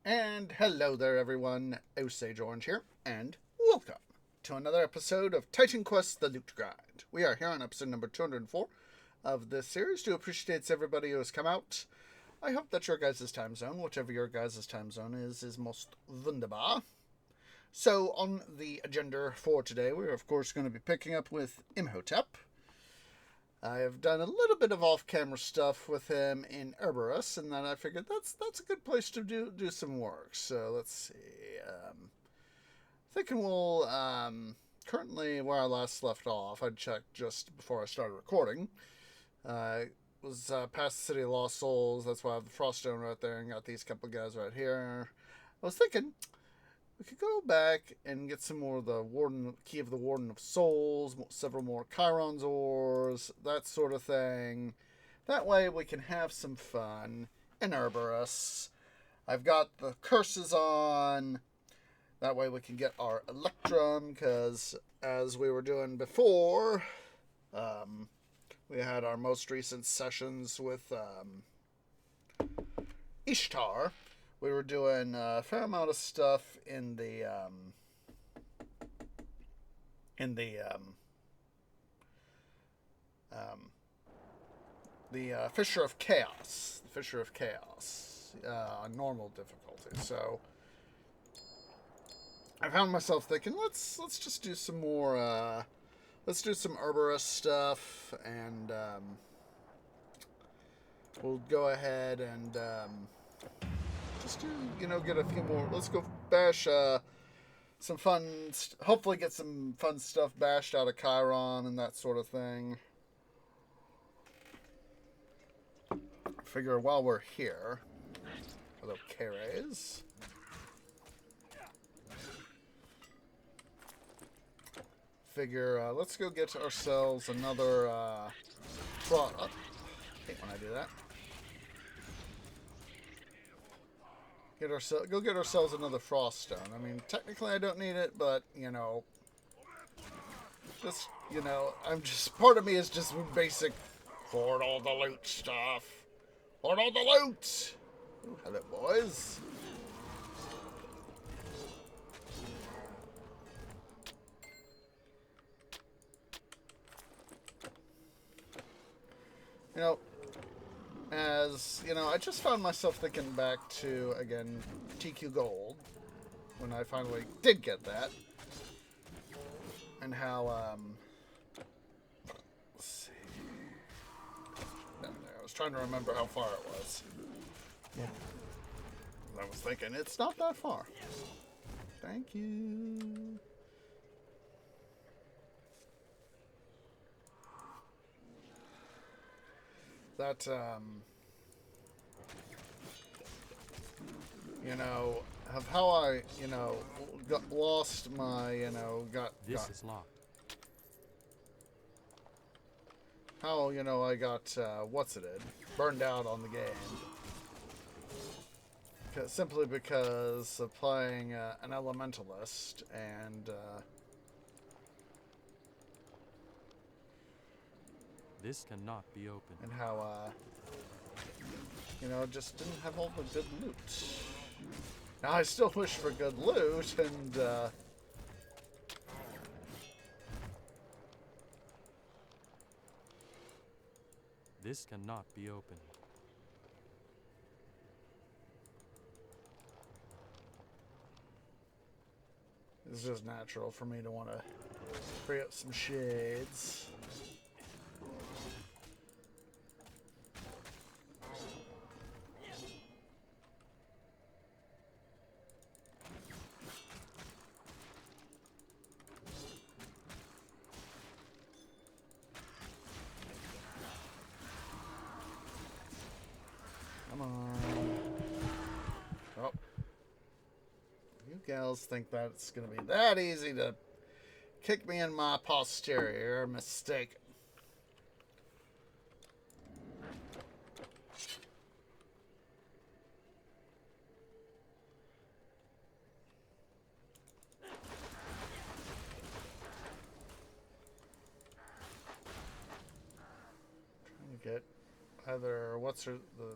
And hello there, everyone. Osage Orange here, and welcome to another episode of Titan Quest: The Loot Grind. We are here on episode number 204 of this series. Do appreciate everybody who has come out. I hope that your guys' time zone, whichever your guys' time zone is most wunderbar. So, on the agenda for today, we're of course going to be picking up with Imhotep. I have done a little bit of off-camera stuff with him in Cerberus, and then I figured that's a good place to do some work. So let's see. Thinking we'll currently where I last left off. I checked just before I started recording. Was past the City of Lost Souls. That's why I have the Froststone right there, and got these couple guys right here. I was thinking we could go back and get some more of the Key of the Warden of Souls, several more Chiron's ores, that sort of thing. That way we can have some fun in Cerberus. I've got the curses on. That way we can get our Electrum, because as we were doing before, we had our most recent sessions with Ishtar. We were doing a fair amount of stuff in the Fissure of Chaos. The Fissure of Chaos on normal difficulty. So I found myself thinking, let's just do some more. Let's do some Cerberus stuff, and we'll go ahead and just get a few more. Let's go bash some fun. Hopefully, get some fun stuff bashed out of Chiron and that sort of thing. Figure while we're here, hello, Keres. Figure let's go get ourselves another. I hate when I do that. Go get ourselves another Froststone. I mean, technically I don't need it, but, I'm just, part of me is just basic, hoard all the loot stuff. Hoard all the loot! Ooh, hello, boys. I just found myself thinking back to, again, TQ Gold, when I finally did get that, and how, let's see, down there, I was trying to remember how far it was. Yeah. I was thinking, it's not that far. Thank you. That, of how I, got lost my, This is locked. How, I got, burned out on the game. Simply because of playing an Elementalist, and, This cannot be opened. and how, just didn't have all the good loot. Now, I still wish for good loot, and, This cannot be opened. it's just natural for me to want to create some shades. Come on. Oh. You gals think that it's going to be that easy to kick me in my posterior. Mistake. Trying to get either what's her the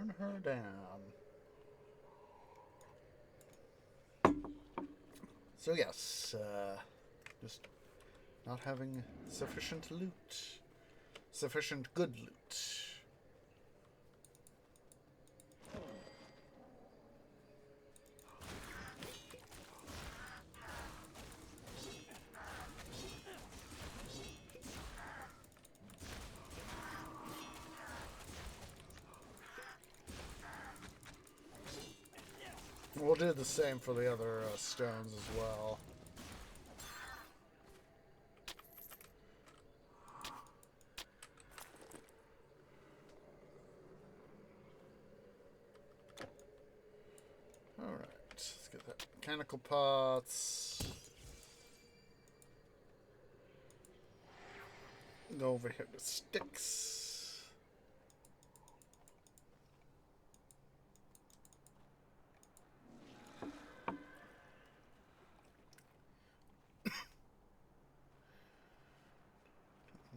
Burn her down. So yes, just not having sufficient loot. Sufficient good loot. We'll do the same for the other stones as well. Alright, let's get that. Mechanical pots. Go over here to sticks.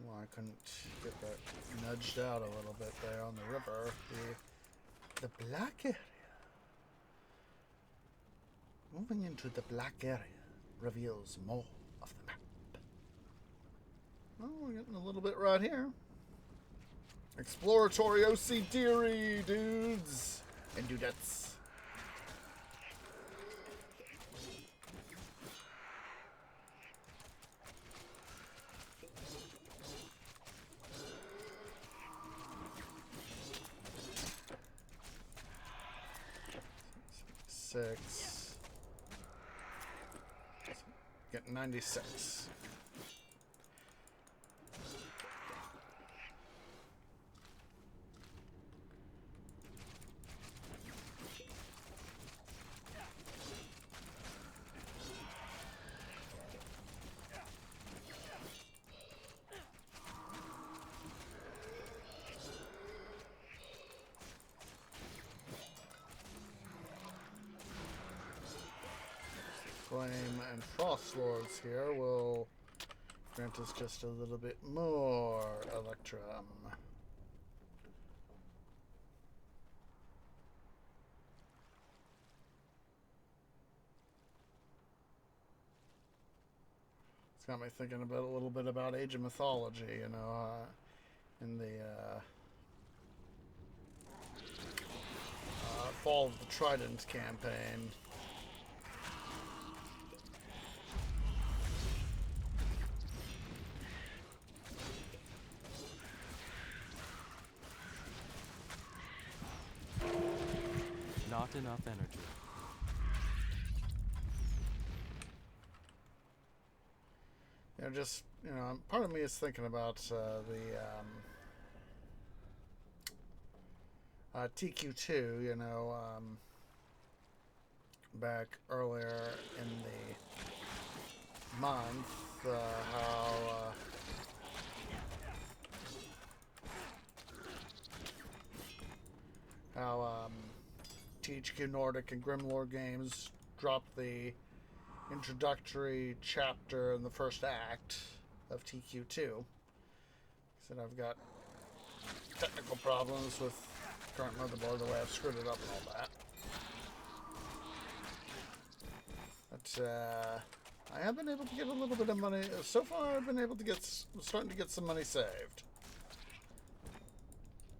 Well, I couldn't get that nudged out a little bit there on the river. The black area. Moving into the black area reveals more of the map. Oh, we're getting a little bit right here. Exploratory OCD, dudes and dudettes. Get 96. Flame and Frost Lords here will grant us just a little bit more Electrum. It's got me thinking about a little bit about Age of Mythology, you know, in the Fall of the Trident campaign. Not enough energy. You know, just, you know, part of me is thinking about the TQ2, you know, back earlier in the month, how THQ Nordic and Grimlore Games dropped the introductory chapter in the first act of TQ2. Said I've got technical problems with current motherboard, the way I've screwed it up and all that. But I have been able to get a little bit of money. So far, I've been able to get, starting to get some money saved.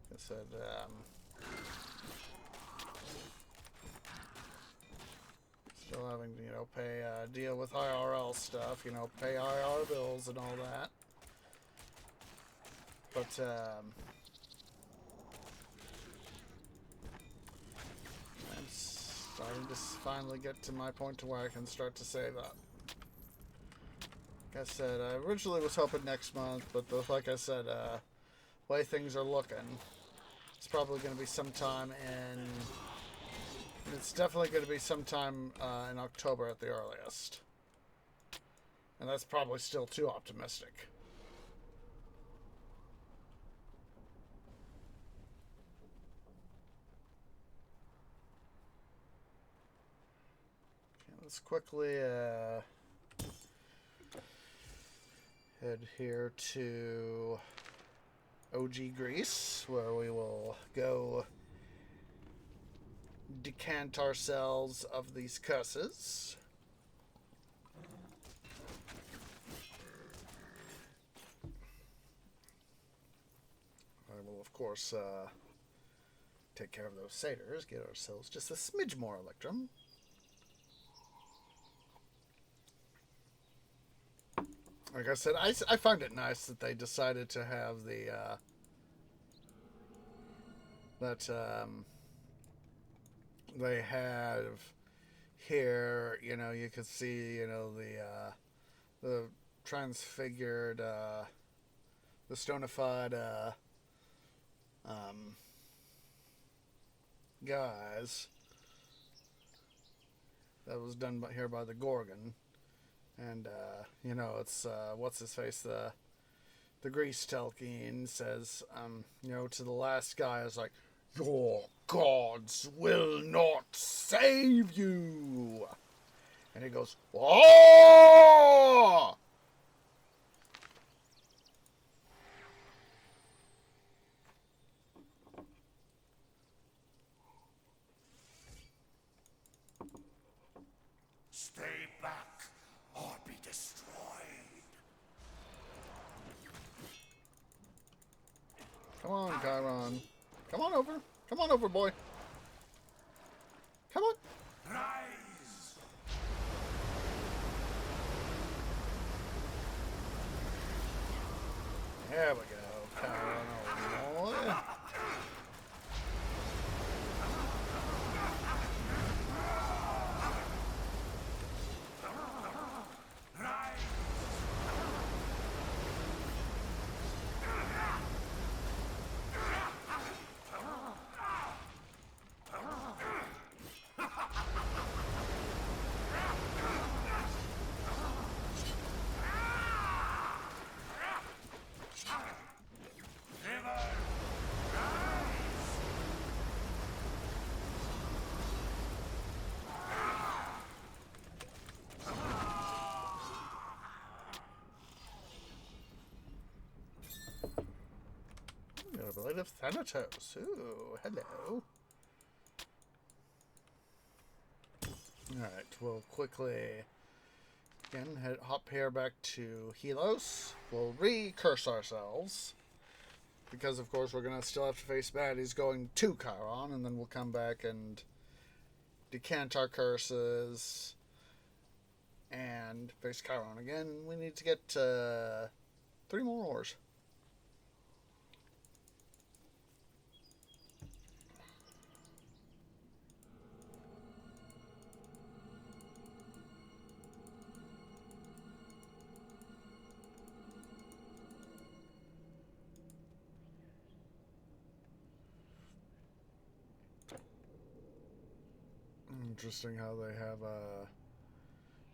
Like I said, still having to, you know, pay, deal with IRL stuff, you know, pay IR bills and all that. But, I'm starting to finally get to my point to where I can start to save up. Like I said, I originally was hoping next month, but like I said, way things are looking, it's probably going to be sometime in... It's definitely going to be sometime in October at the earliest. And that's probably still too optimistic. Okay, let's quickly head here to OG Greece, where we will go decant ourselves of these curses. I will, of course, take care of those satyrs, get ourselves just a smidge more electrum. Like I said, I find it nice that they decided to have the, they have here, you know, you could see, you know, the transfigured, the stonified, guys. That was done here by the Gorgon. And, you know, it's, what's his face, the Grease Telkine says, you know, to the last guy, is like, your gods will not save you! And he goes, oh! Stay back or be destroyed. Come on, Chiron. Come on over. Come on over, boy. Come on. Rise! There we go, Chiron, old boy. Got a blade of Thanatos. Ooh, hello. Alright, we'll quickly again hop here back to Helos. We'll re-curse ourselves. Because of course we're gonna still have to face baddies going to Chiron, and then we'll come back and decant our curses and face Chiron again. We need to get 3 more ores. Interesting how they have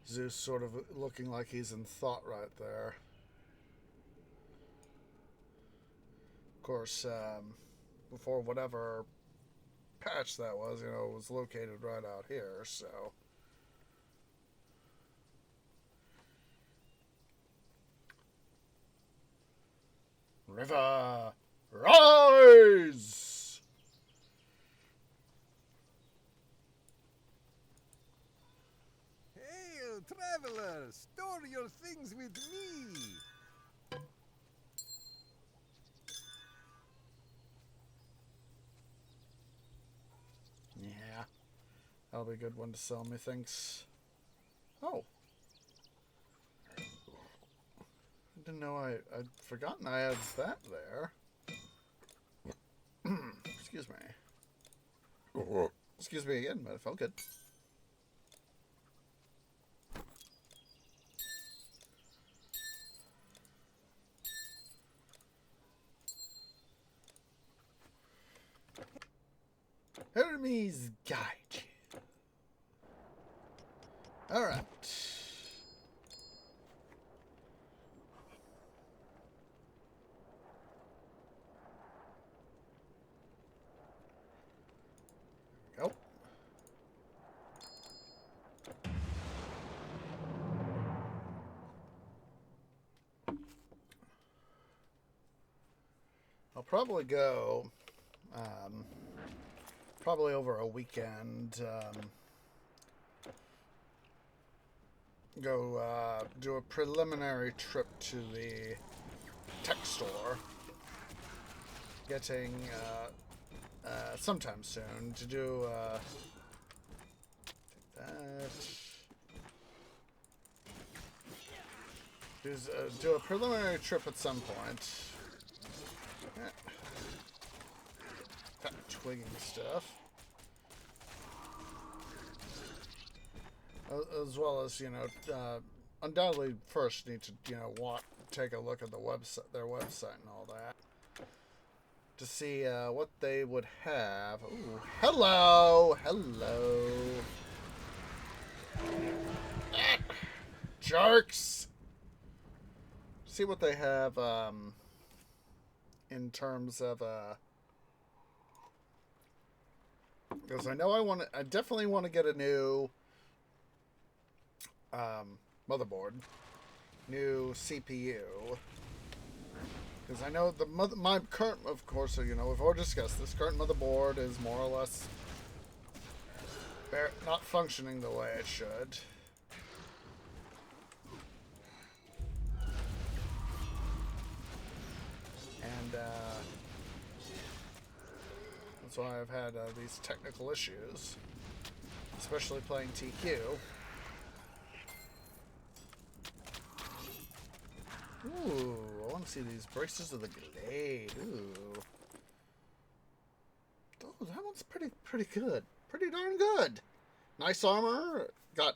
Zeus sort of looking like he's in thought right there. Of course, before whatever patch that was, you know, it was located right out here, so. River, rise! Hail, traveler! Store your things with me! Yeah, that'll be a good one to sell, methinks. Oh. I didn't know I'd forgotten I had that there. Excuse me. Excuse me again, but it felt good. Hermes guide you. Alright. Go. I'll probably go probably over a weekend, go do a preliminary trip to the tech store. Getting sometime soon to do do a preliminary trip at some point. That twigging stuff. As well as, undoubtedly first need to, take a look at the website, their website and all that. To see what they would have. Ooh, hello! Hello! Jerks! See what they have in terms of because I know I definitely want to get a new motherboard, new CPU, because I know my current, of course, we've already discussed this, current motherboard is more or less not functioning the way it should. And that's why I've had these technical issues, especially playing TQ. Ooh, I want to see these braces of the Glade. Ooh. Oh, that one's pretty good. Pretty darn good. Nice armor. Got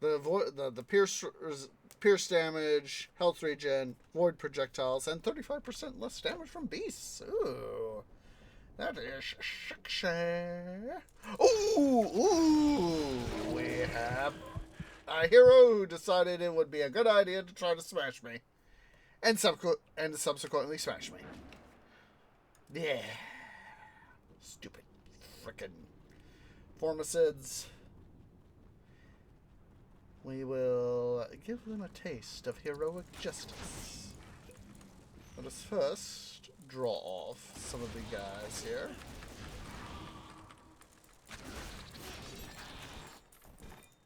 the pierce damage, health regen, void projectiles, and 35% less damage from beasts. Ooh. That is sexy. Ooh. We have a hero who decided it would be a good idea to try to smash me. And subsequently smash me. Yeah. Stupid frickin' Formicids. We will give them a taste of heroic justice. Let us first draw off some of the guys here.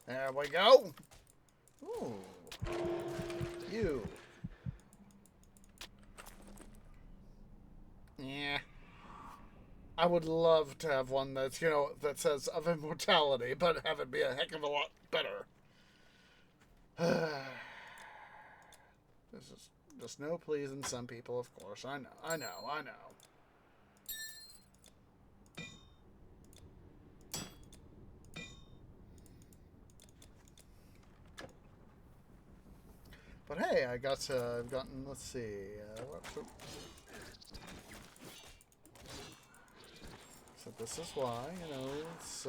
There we go. Ooh. You. Yeah. I would love to have one that's, that says of immortality, but have it be a heck of a lot better. This is just no pleasing some people, of course. I know. But hey, I've gotten, let's see, so this is why, it's,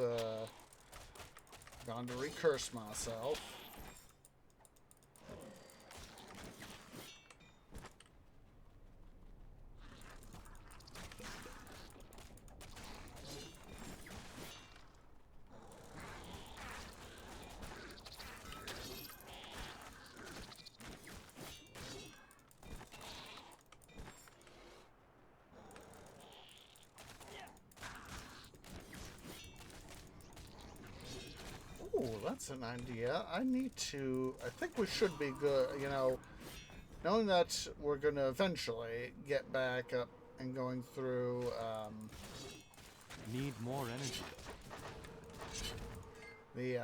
gone to recurse myself. That's an idea. I think we should be good, knowing that we're going to eventually get back up and going through, Need more energy. the,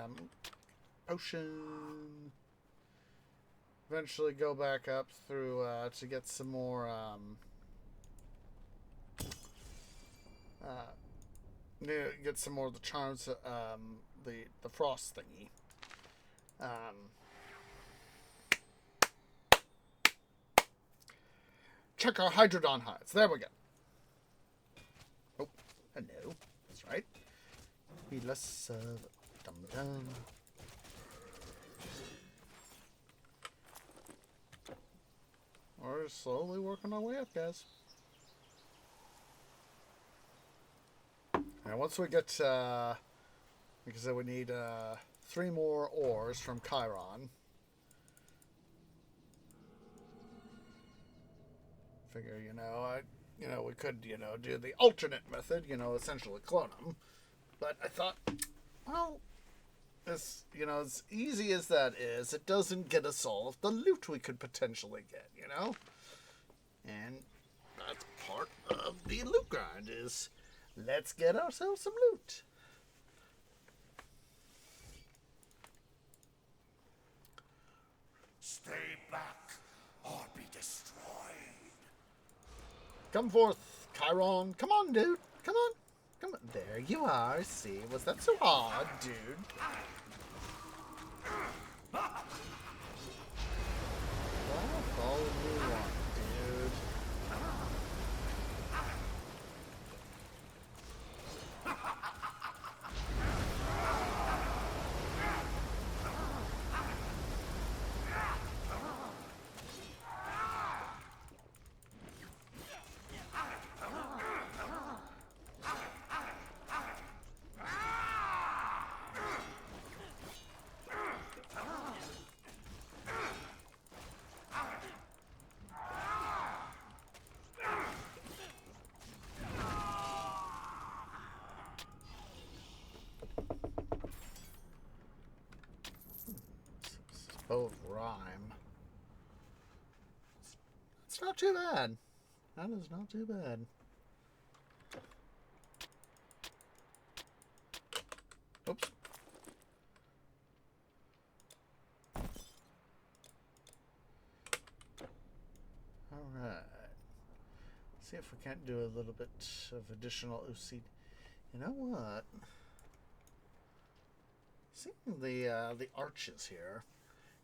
ocean. Eventually go back up through, to get some more, get some more of the charms, the frost thingy. Check our Hydrodon hides. There we go. Oh, hello. That's right. Heedless dum-dum. We're slowly working our way up, guys. And once we get, like I said, we need 3 more ores from Chiron. Figure, we could, do the alternate method, essentially clone them. But I thought, well, as easy as that is, it doesn't get us all of the loot we could potentially get, And that's part of the loot grind is, let's get ourselves some loot. Stay back or be destroyed. Come forth, Chiron. Come on, dude. Come on. Come on. There you are. See, was that so hard, dude? Well, all you want, dude. Both rhyme. It's not too bad. That is not too bad. Oops. Alright. See if we can't do a little bit of additional OCD. You know what? Seeing the arches here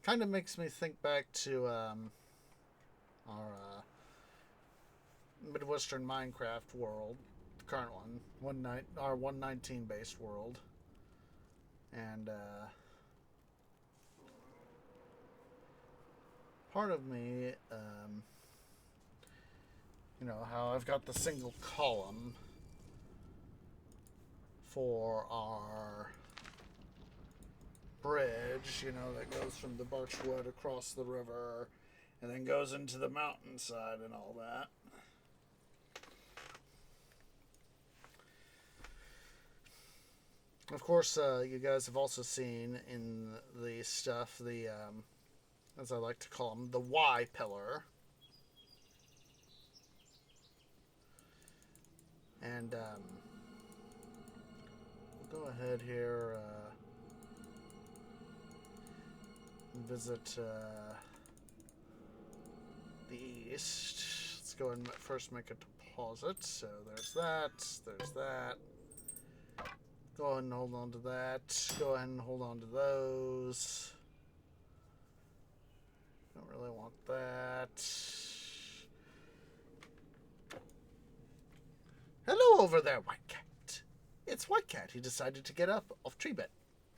kind of makes me think back to our Midwestern Minecraft world, the current one, our 119 based world, and part of me, how I've got the single column for our bridge, that goes from the Birchwood across the river and then goes into the mountainside and all that. Of course, you guys have also seen in the stuff, the, as I like to call them, the Y pillar. And, we'll go ahead here, visit the east. Let's go ahead and first make a deposit. So there's that. Go ahead and hold on to that. Go ahead and hold on to those. Don't really want that. Hello over there, White Cat. It's White Cat. He decided to get up off tree bed.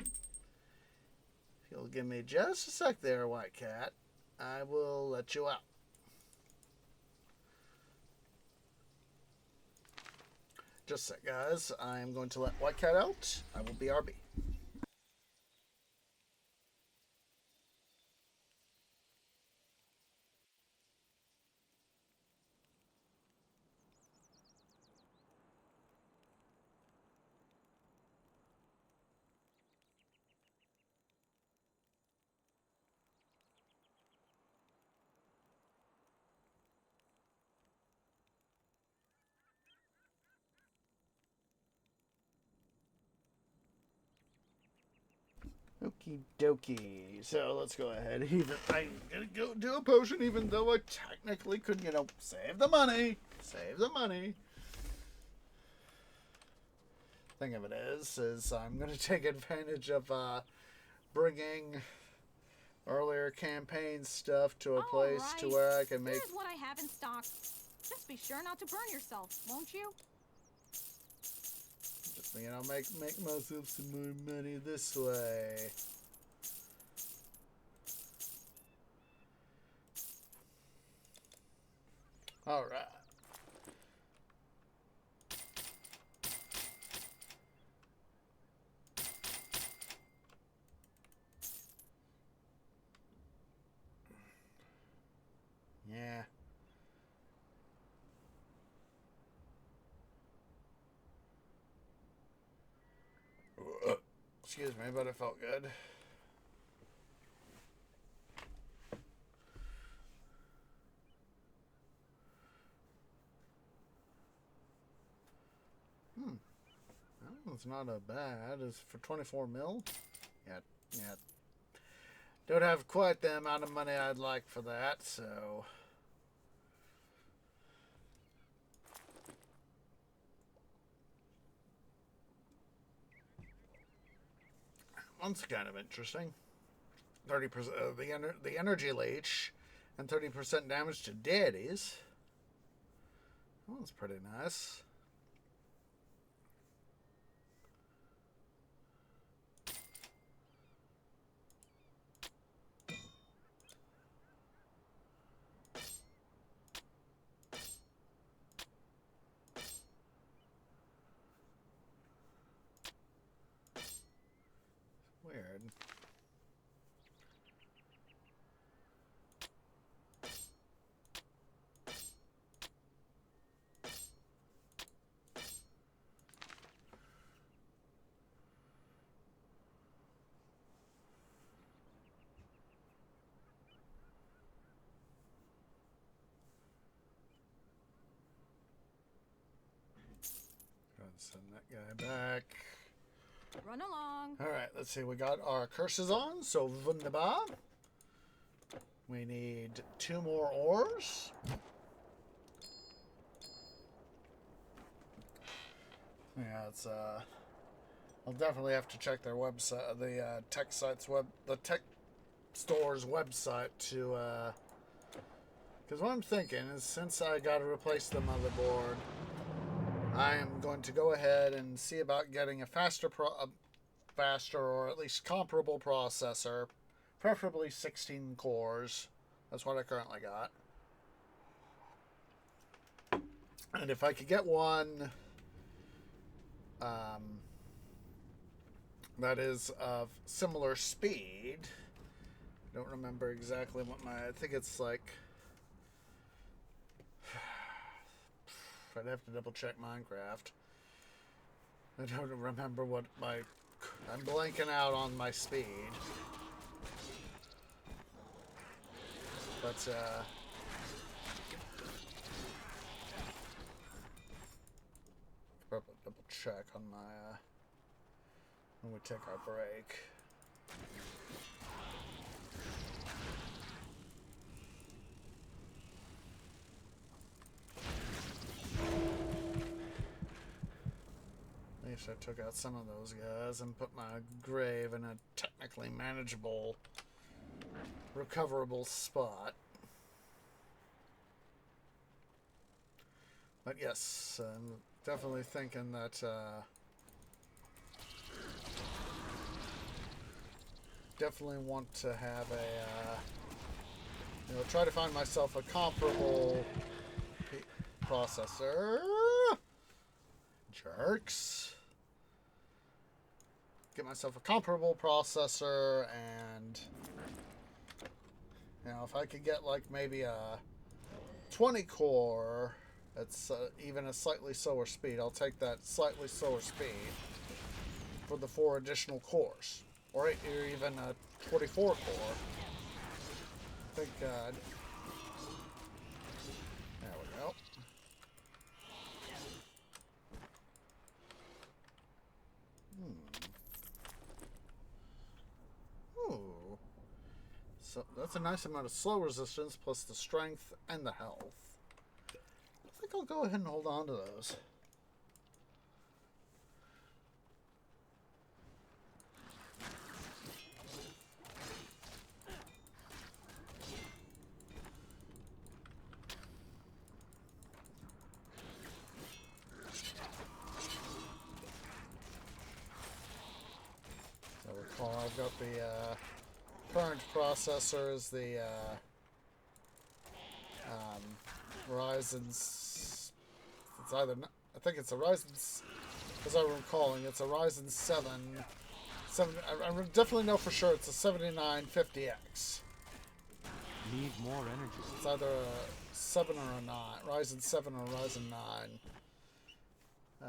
If you'll give me just a sec there, White Cat, I will let you out. Just a sec, guys. I am going to let White Cat out. I will be RB. Okie dokie. So let's go ahead. I'm gonna go do a potion, even though I technically could, save the money. Save the money. Thing of it is I'm gonna take advantage of bringing earlier campaign stuff to a place to where I can make. Here's what I have in stock. Just be sure not to burn yourself, won't you? Make myself some more money this way. All right. Yeah. Excuse me, but it felt good. It's not a bad. It's for 24 mil. Yeah. Don't have quite the amount of money I'd like for that, so. One's kind of interesting. 30% the energy leech and 30% damage to deities. That one's pretty nice. Weird. Go ahead and send that guy back. Run along. Alright, let's see. We got our curses on, so wunderbar. We need 2 more ores. Yeah, it's I'll definitely have to check their website, the tech store's website to because what I'm thinking is, since I got to replace the motherboard, I am going to go ahead and see about getting a faster or at least comparable processor, preferably 16 cores. That's what I currently got. And if I could get one that is of similar speed, I don't remember exactly what I think it's like. I'd have to double check Minecraft. I don't remember what I'm blanking out on my speed. But probably double check on my when we take our break. At least I took out some of those guys and put my grave in a technically manageable, recoverable spot. But yes, I'm definitely thinking that definitely want to have a try to find myself a comparable processor. Jerks. Get myself a comparable processor, and if I could get like maybe a 20 core that's even a slightly slower speed, I'll take that slightly slower speed for the 4 additional cores, or even a 24 core. Thank God. There we go. Ooh. So that's a nice amount of slow resistance plus the strength and the health. I think I'll go ahead and hold on to those. So recall I've got the current processor is the Ryzen's. It's either I think it's a Ryzen's, as I'm recalling, it's a Ryzen 7. I definitely know for sure it's a 7950X. Need more energy. It's either a 7 or a 9, Ryzen 7 or Ryzen 9.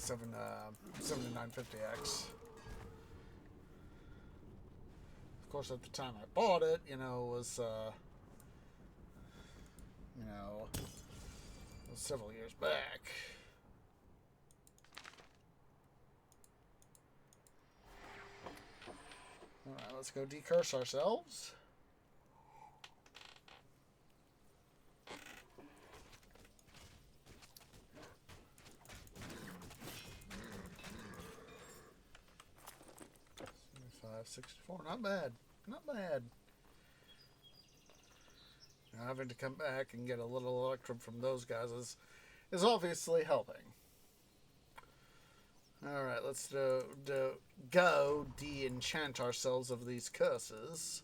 7950X. Of course, at the time I bought it, it was, it was several years back. Alright, let's go decurse ourselves. $564, not bad. Not bad. Now, having to come back and get a little electrum from those guys is obviously helping. Alright, let's go de-enchant ourselves of these curses.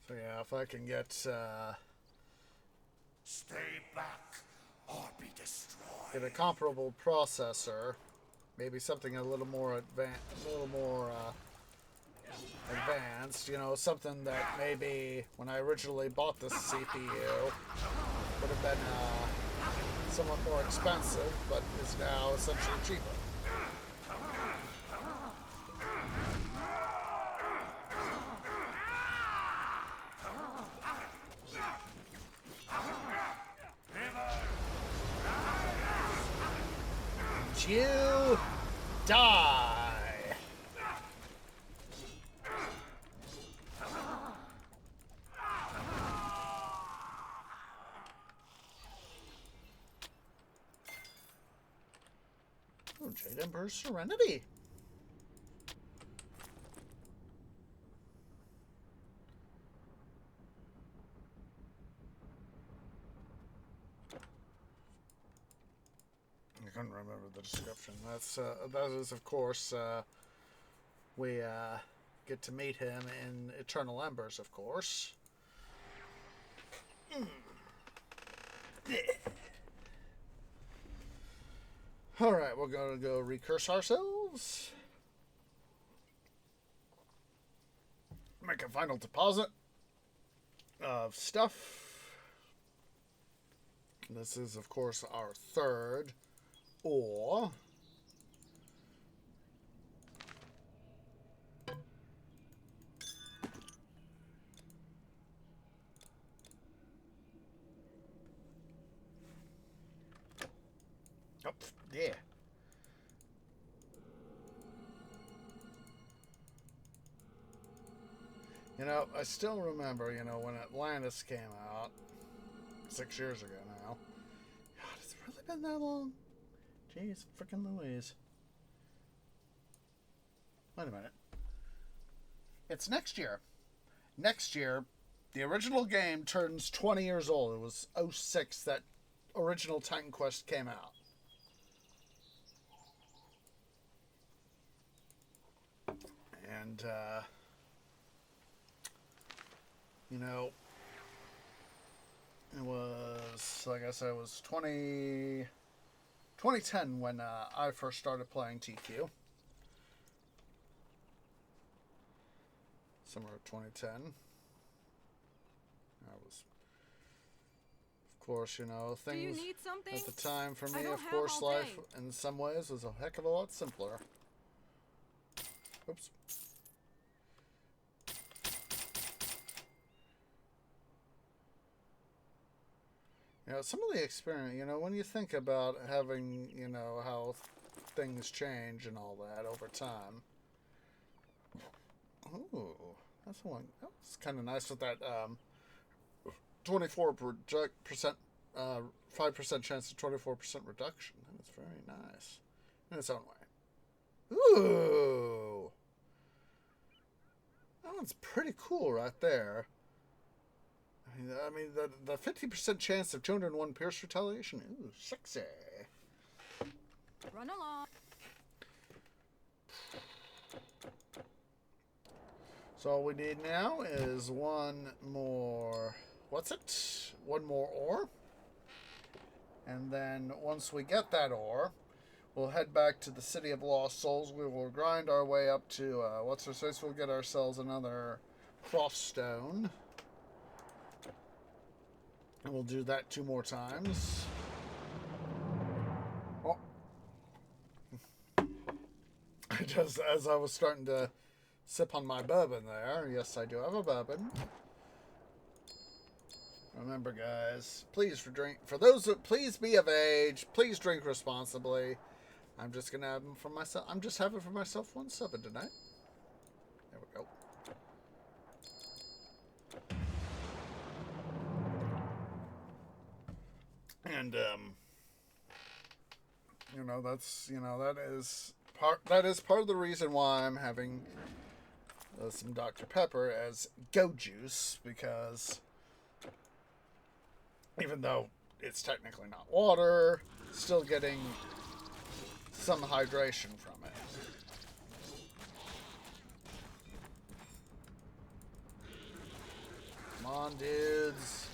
So yeah, if I can get Stay back or be destroyed. a comparable processor, maybe something a little more advanced, something that maybe when I originally bought this CPU would have been somewhat more expensive, but is now essentially cheaper. You die. Oh, Jade Emperor's Serenity. I couldn't remember the description. That is, of course, we get to meet him in Eternal Embers, of course. Alright, we're going to go recurse ourselves. Make a final deposit of stuff. This is, of course, our third ore. Oh, yeah. I still remember, when Atlantis came out 6 years ago now. God, has it really been that long? Jeez, frickin' Louise. Wait a minute. It's next year. Next year, the original game turns 20 years old. It was 06 that original Titan Quest came out. And, it was, like I said, it was 2010 when I first started playing TQ. Summer of 2010. I was, of course, things Do you need something? at the time for I me, don't of have course, all life day. in some ways was a heck of a lot simpler. Oops. Some of the experience, when you think about having, how things change and all that over time. Ooh, that's one. That was kind of nice with that 24%, 5% chance of 24% reduction. That was very nice in its own way. Ooh, that one's pretty cool right there. I mean, the 50% chance of 201 pierce retaliation. Ooh, sexy. Run along. So all we need now is one more... What's it? One more ore. And then once we get that ore, we'll head back to the City of Lost Souls. We will grind our way up to... what's our space? We'll get ourselves another Frost Stone. And we'll do that 2 more times. Oh. Just as I was starting to sip on my bourbon there. Yes, I do have a bourbon. Remember, guys, please please be of age. Please drink responsibly. I'm just gonna have them for myself. I'm just having for myself 1 sipping tonight. There we go. And you know, that is part of the reason why I'm having some Dr. Pepper as go juice, because even though it's technically not water, still getting some hydration from it. Come on, dudes.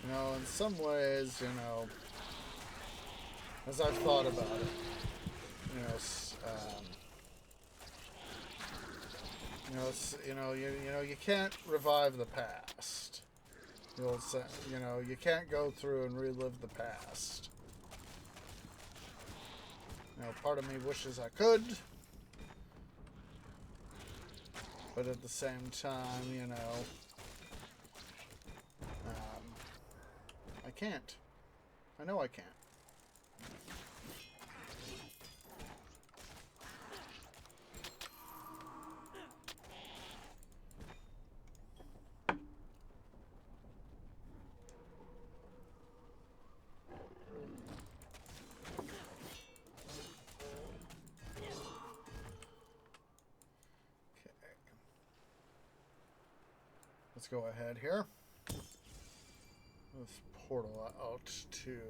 You know, in some ways, you know, as I've thought about it, you can't revive the past. You'll say, you can't go through and relive the past. Part of me wishes I could, but at the same time, I can't. I know I can't. Let's go ahead here. Let's portal out to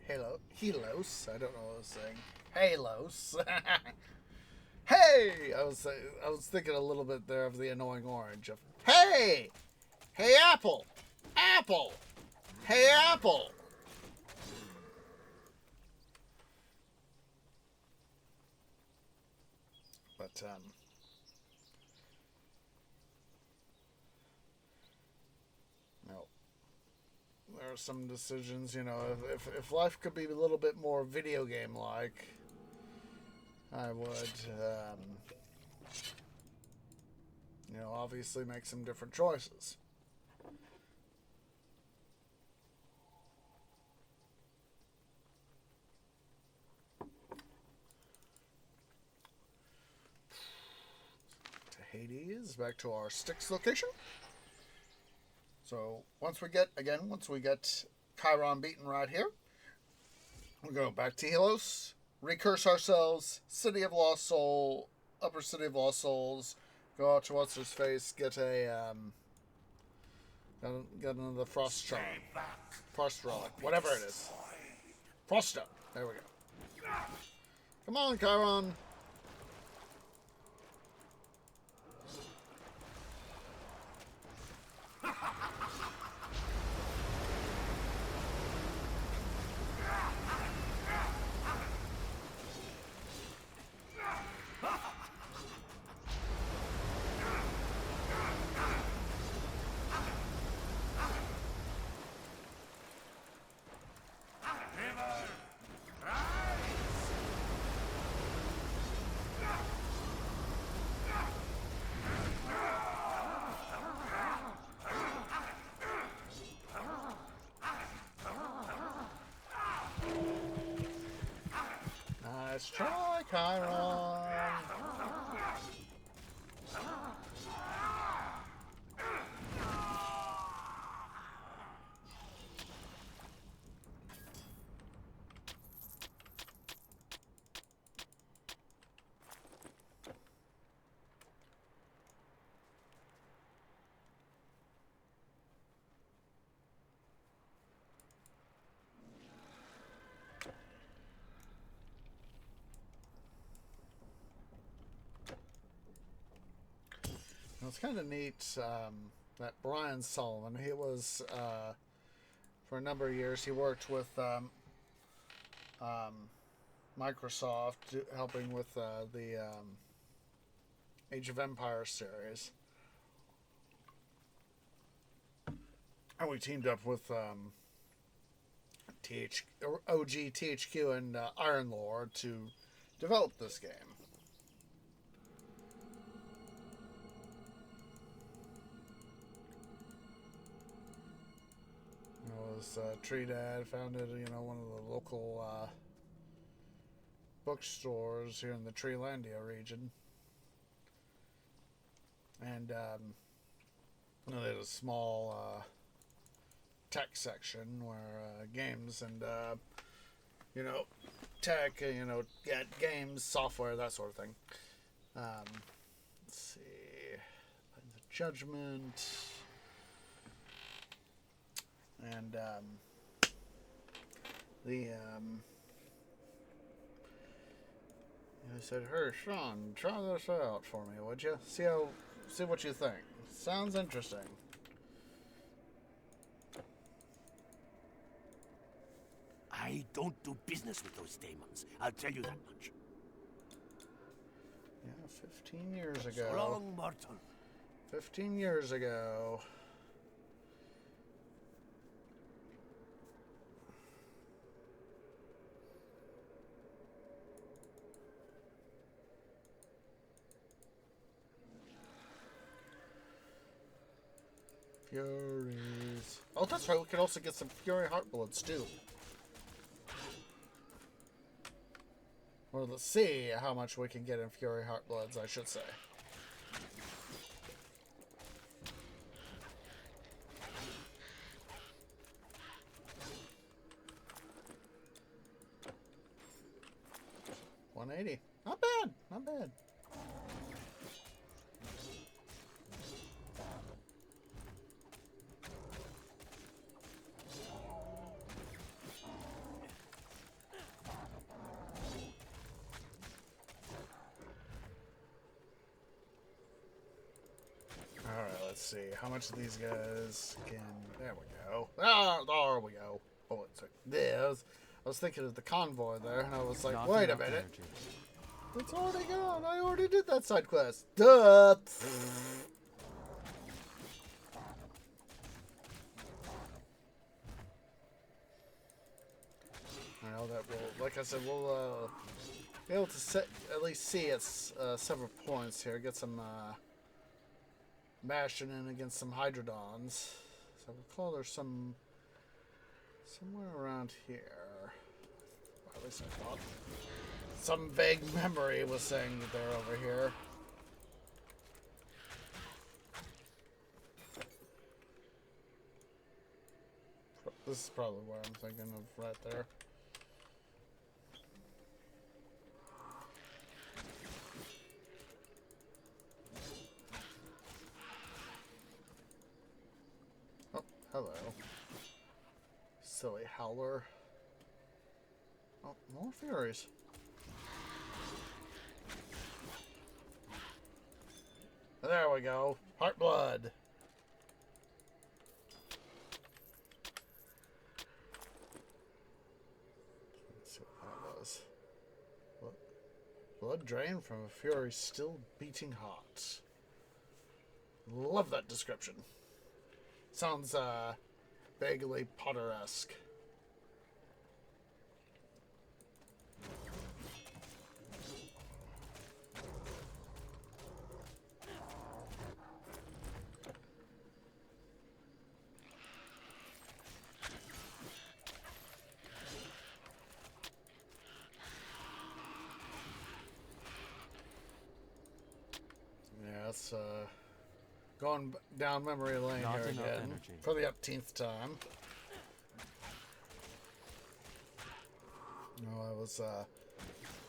Helos. I don't know what I was saying. Halos. Hey! I was thinking a little bit there of the annoying orange of hey! Hey, Apple! Apple! Hey, Apple! But, no. There are some decisions, if life could be a little bit more video game-like, I would, obviously make some different choices. To Hades, back to our Styx location. So once we get Chiron beaten right here, we'll go back to Helos, recurse ourselves, City of Lost Soul, Upper City of Lost Souls, go out to what's his face, get another Frost Charm, Frost Relic, whatever it is, Frost Stone. There we go. Come on, Chiron. Nice try, Chiron. It's kind of neat that Brian Sullivan, he was, for a number of years, he worked with Microsoft, helping with the Age of Empires series. And we teamed up with OG THQ and Iron Lord to develop this game. It was Tree Dad founded, one of the local bookstores here in the Treelandia region, and there's a small tech section where games and tech, get games, software, that sort of thing. Let's see, the Judgment, and I said, "Hey, Sean, try this out for me, would you? See what you think. Sounds interesting." I don't do business with those demons. I'll tell you that much. Yeah, 15 years ago. So long, mortal. 15 years ago. Furies. Oh, that's right. We could also get some Fury Heartbloods too. Well, let's see how much we can get in Fury Heartbloods, I should say. $180. Not bad. Not bad. Let's see how much of these guys can. There we go. Ah, there we go. Oh, I was thinking of the convoy there, and I was like, Not wait a enough minute. energy. It's already gone. I already did that side quest. Duh. I know that will, like I said, we'll be able to at least see its several points here. Get some bashing in against some Hydrodons. So I recall there's somewhere around here. Well, at least I thought. Some vague memory was saying that they're over here. This is probably where I'm thinking of, right there. Oh, hello. Silly howler. Oh, more Furies. There we go. Heartblood. Let's see what that was. Blood drained from a Fury still beating heart. Love that description. Sounds vaguely Potter-esque. Yeah, it's going down memory lane Not here enough again energy. for the upteenth time. No, I was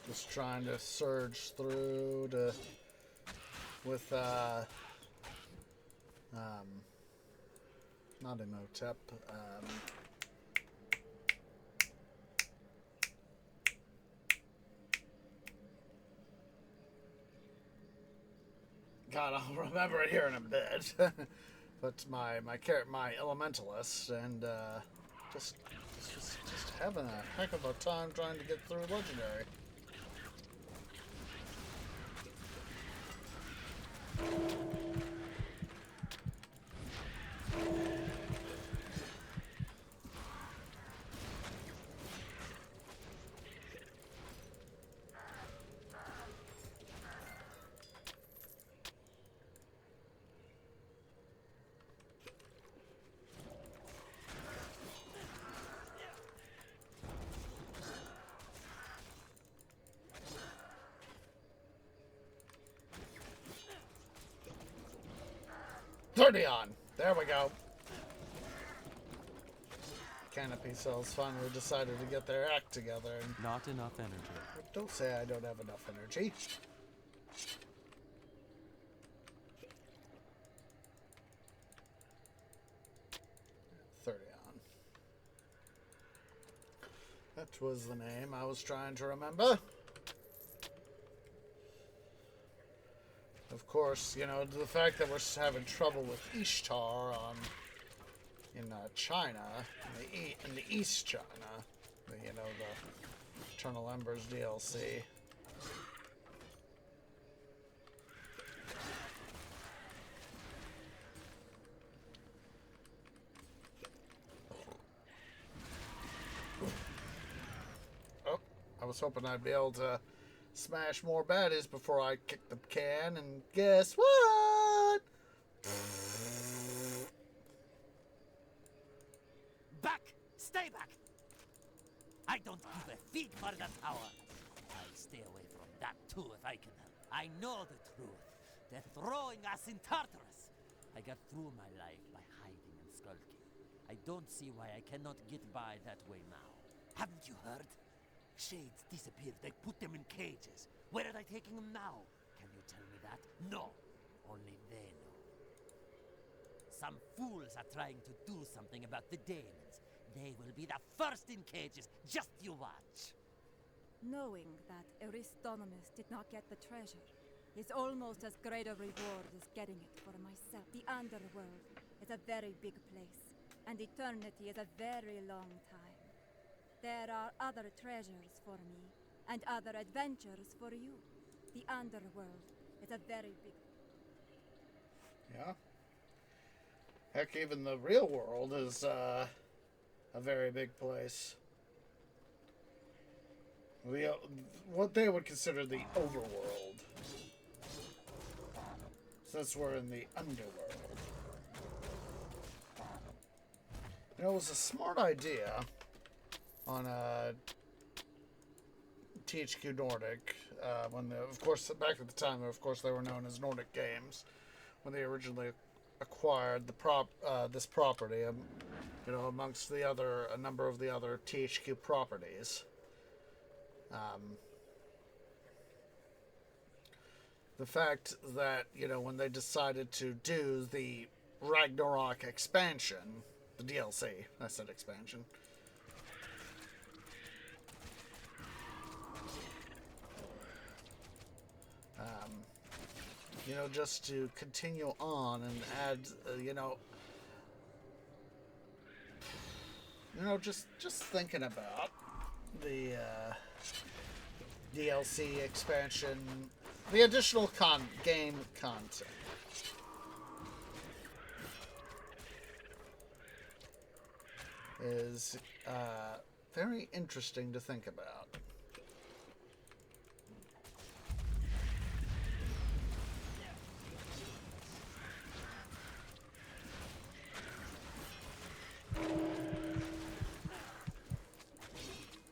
just trying to surge through with not Imhotep. God, I'll remember it here in a bit. But my elementalist, and just having a heck of a time trying to get through legendary. On. There we go. Canopy cells finally decided to get their act together. And Not enough energy. don't say I don't have enough energy. On. That was the name I was trying to remember. Of course, you know, the fact that we're having trouble with Ishtar in China, in the East China, you know, the Eternal Embers DLC. Oh, I was hoping I'd be able to smash more baddies before I kick the can, and guess what? Back! Stay back! I don't give a fig for that tower. I'll stay away from that too if I can help. I know the truth. They're throwing us in Tartarus. I got through my life by hiding and skulking. I don't see why I cannot get by that way now. Haven't you heard? Shades disappeared. They put them in cages. Where are they taking them now? Can you tell me that? No. Only they know. Some fools are trying to do something about the daemons. They will be the first in cages. Just you watch. Knowing that Aristonomus did not get the treasure is almost as great a reward as getting it for myself. The Underworld is a very big place, and eternity is a very long time. There are other treasures for me, and other adventures for you. The Underworld is a very big... Yeah. Heck, even the real world is a very big place. What they would consider the overworld, since we're in the underworld. You know, it was a smart idea on THQ Nordic, when of course, back at the time, of course, they were known as Nordic Games, when they originally acquired this property, you know, amongst a number of the other THQ properties. The fact that, you know, when they decided to do the Ragnarok expansion, the DLC, I said expansion, you know, just to continue on and add, you know, just thinking about the DLC expansion, the additional game content. Is very interesting to think about.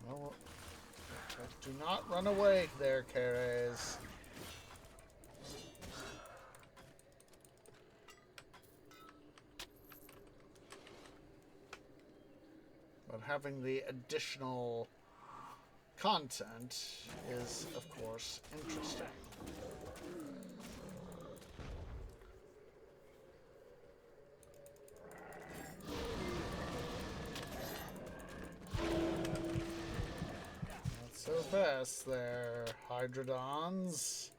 Well, do not run away there, Keres. But having the additional content is, of course, interesting. Not so fast there, Hydrodons.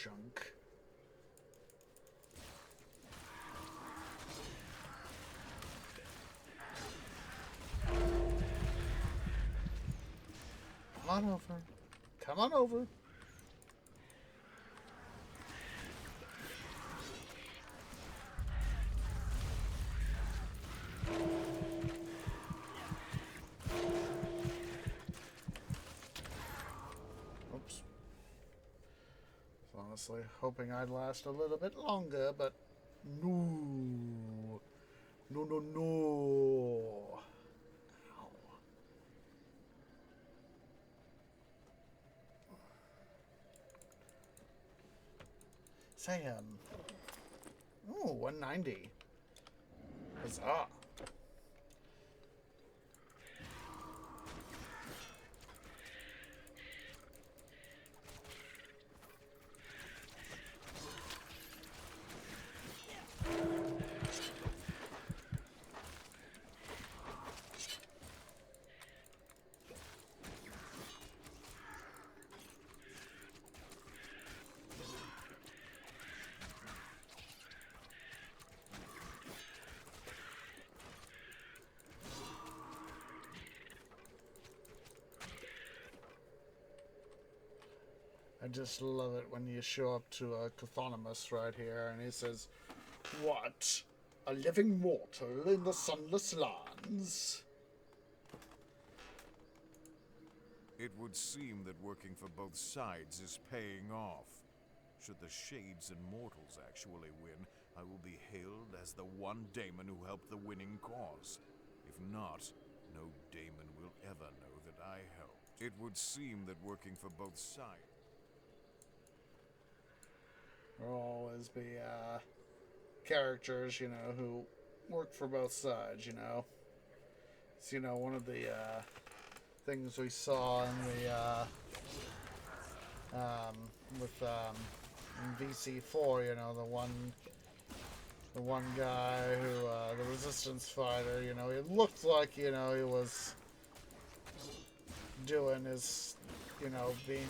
junk. Come on over. Come on over. Oops. Honestly, hoping I'd last a little bit longer, but no. No, no, no. Ow. Say, oh, 190. Huzzah. I just love it when you show up to a Chthonimus right here and he says, "What? A living mortal in the sunless lands?" It would seem that working for both sides is paying off. Should the Shades and Mortals actually win, I will be hailed as the one daemon who helped the winning cause. If not, no daemon will ever know that I helped. It would seem that working for both sides... There'll always be, characters, you know, who work for both sides, you know. It's, you know, one of the, things we saw in the, in VC4, you know, the one guy who, the resistance fighter, you know, it looked like, you know, he was doing his, you know, being,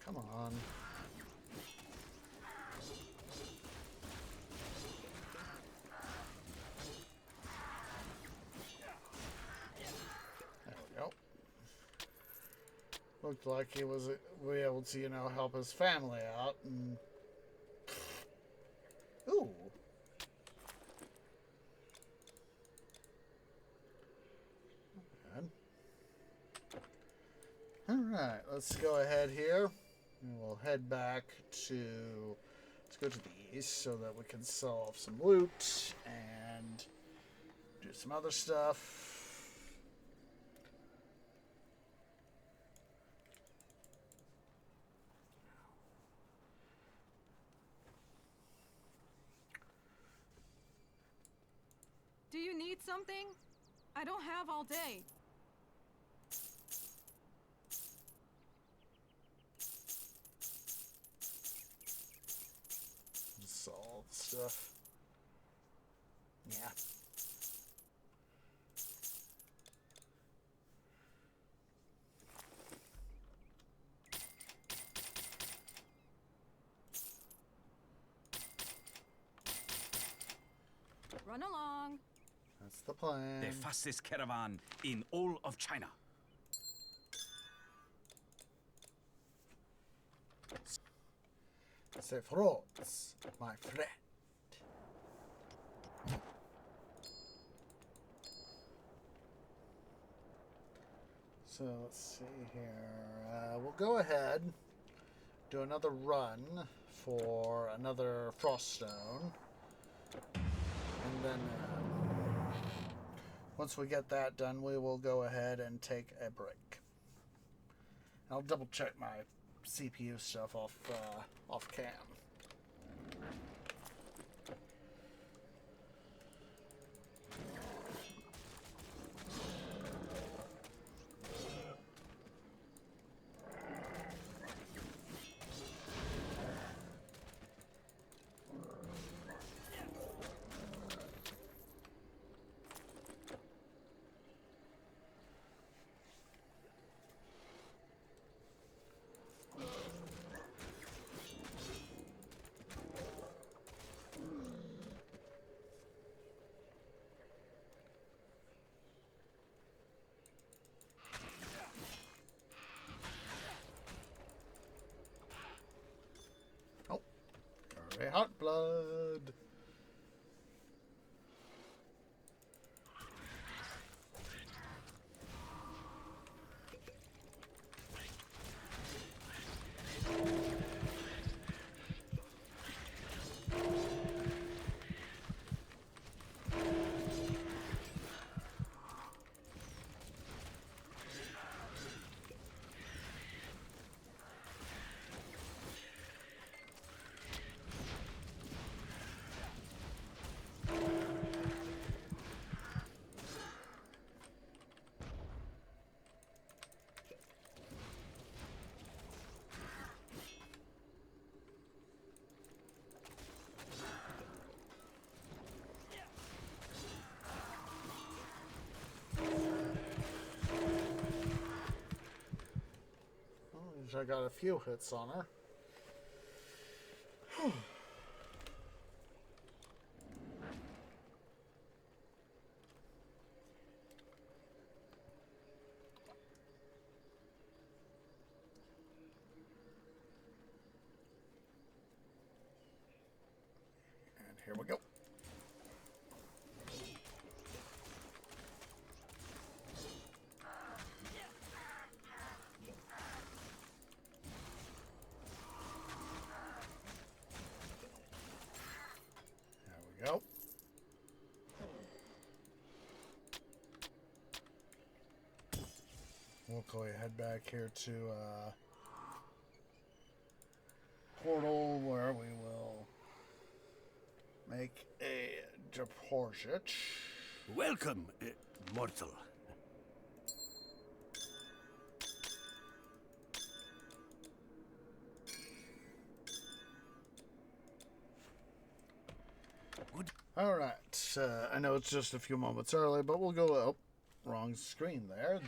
come on. There we go. Looked like he was able to, you know, help his family out and... Ooh. Good. Alright, let's go ahead here. And we'll head back to... Let's go to the east so that we can sell off some loot and do some other stuff. Do you need something? I don't have all day. Solve stuff. Yeah. Run along. That's the plan. The fastest caravan in all of China. Safe roads, my friend. So let's see here. We'll go ahead, do another run for another Froststone, and then once we get that done, we will go ahead and take a break. I'll double check my CPU stuff off cam. blood. I got a few hits on her. And here we go. Go. We'll go head back here to portal where we will make a deposit. Welcome, mortal. All right. I know it's just a few moments early, but we'll go. Oh, wrong screen there.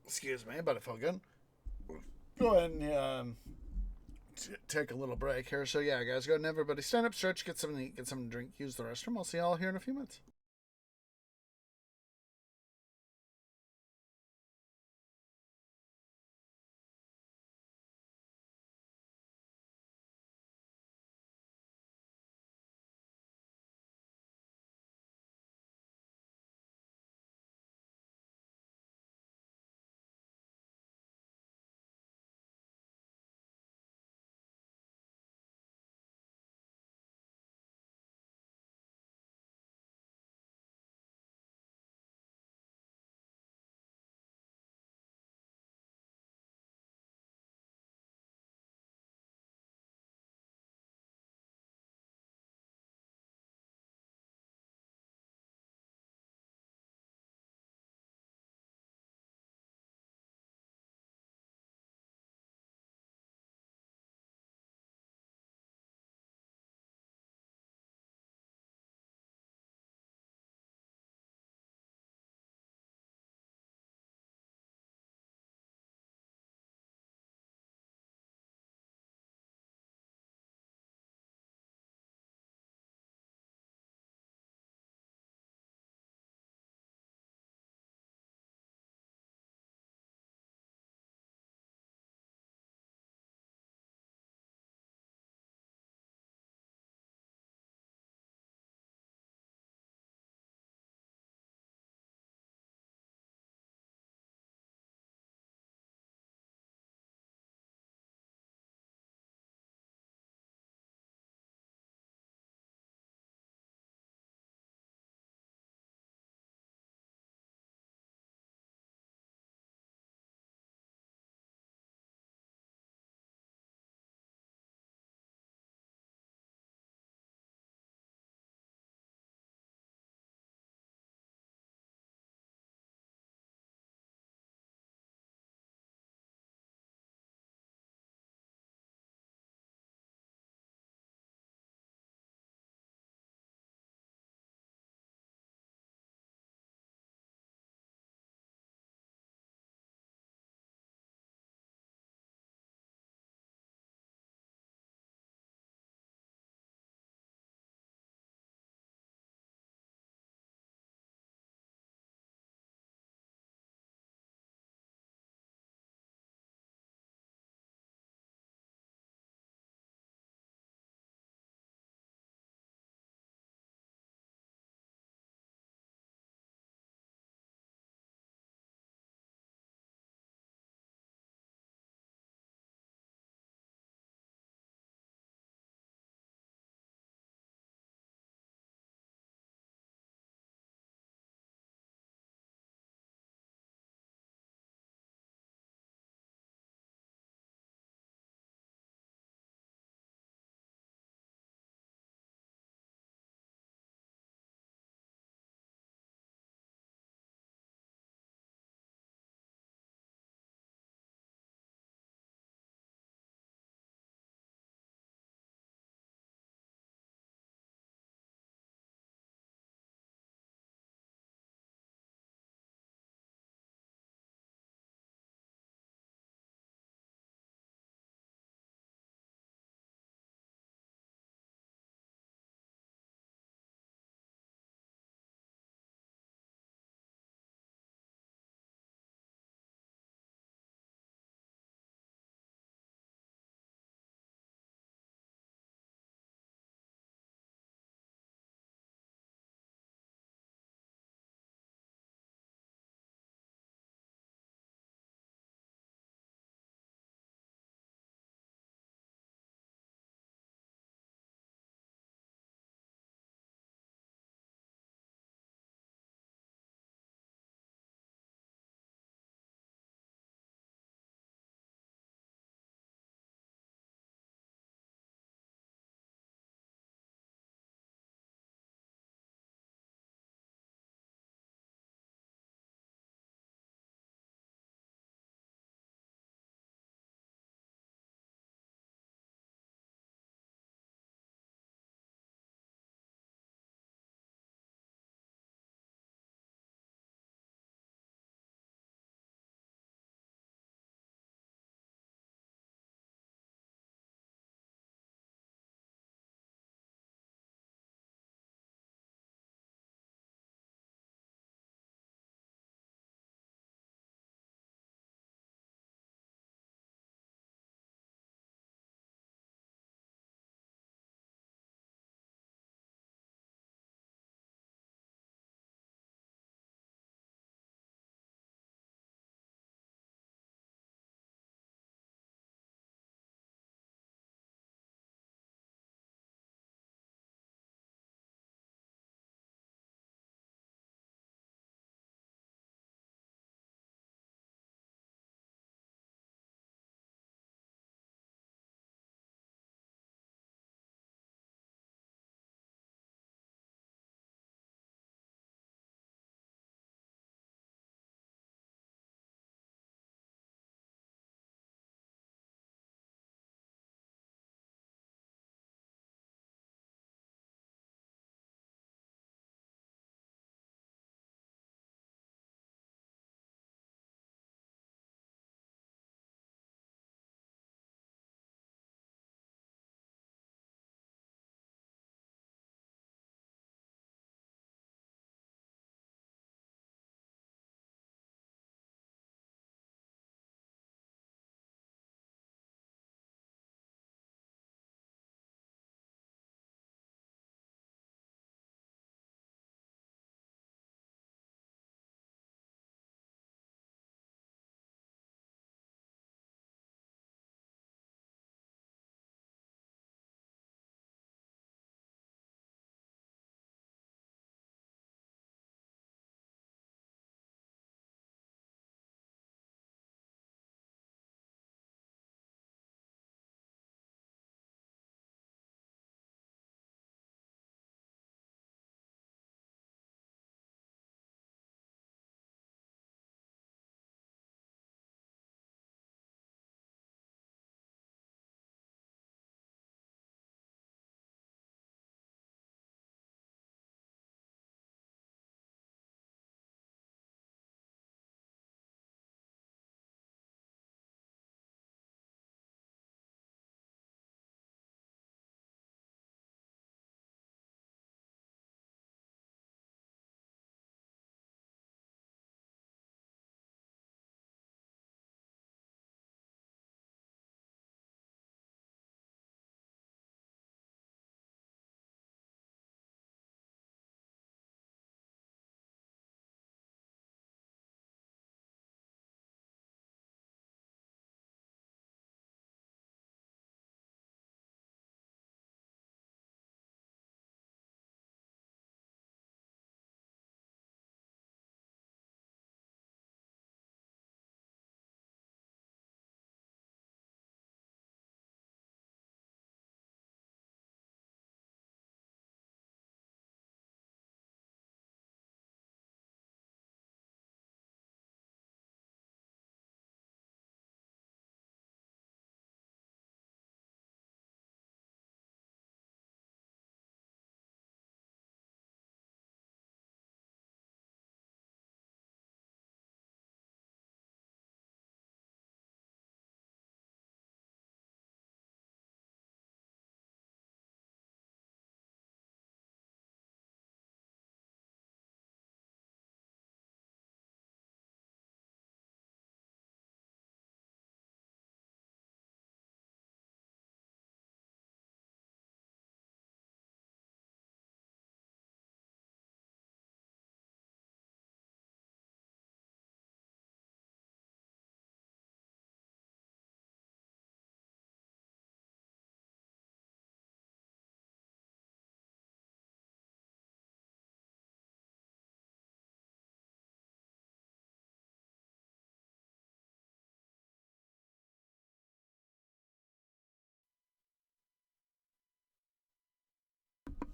Excuse me, but I feel good. Go ahead and take a little break here. So yeah, guys, go ahead and everybody stand up, stretch, get something to eat, get something to drink, use the restroom. I'll see y'all here in a few minutes.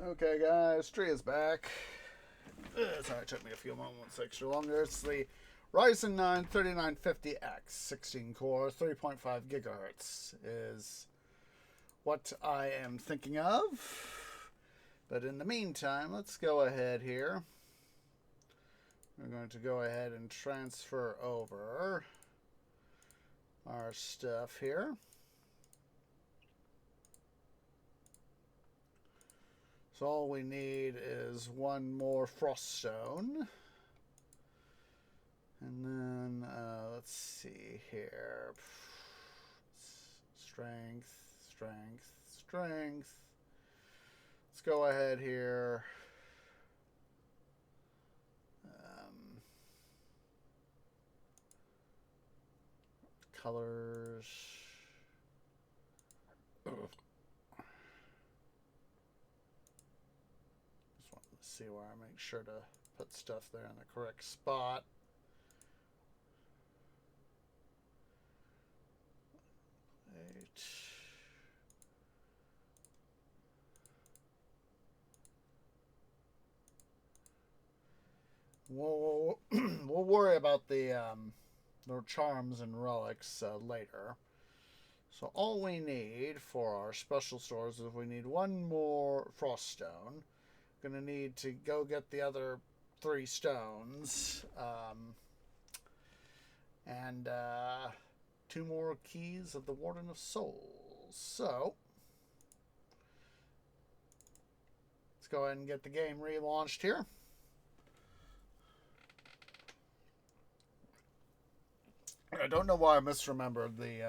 Okay, guys, tree is back. Sorry, it took me a few moments extra longer. It's the Ryzen 9 3950X, 16 core, 3.5 gigahertz is what I am thinking of. But in the meantime, let's go ahead here. We're going to go ahead and transfer over our stuff here. So all we need is one more Froststone. And then, let's see here. Strength, strength, strength. Let's go ahead here. Colors. Just wanted to see where I make sure to put stuff there in the correct spot. We'll worry about the charms and relics later. So all we need for our special stores is we need one more Froststone. Gonna need to go get the other 3 stones. And 2 more keys of the Warden of Souls. So let's go ahead and get the game relaunched here. I don't know why I misremembered the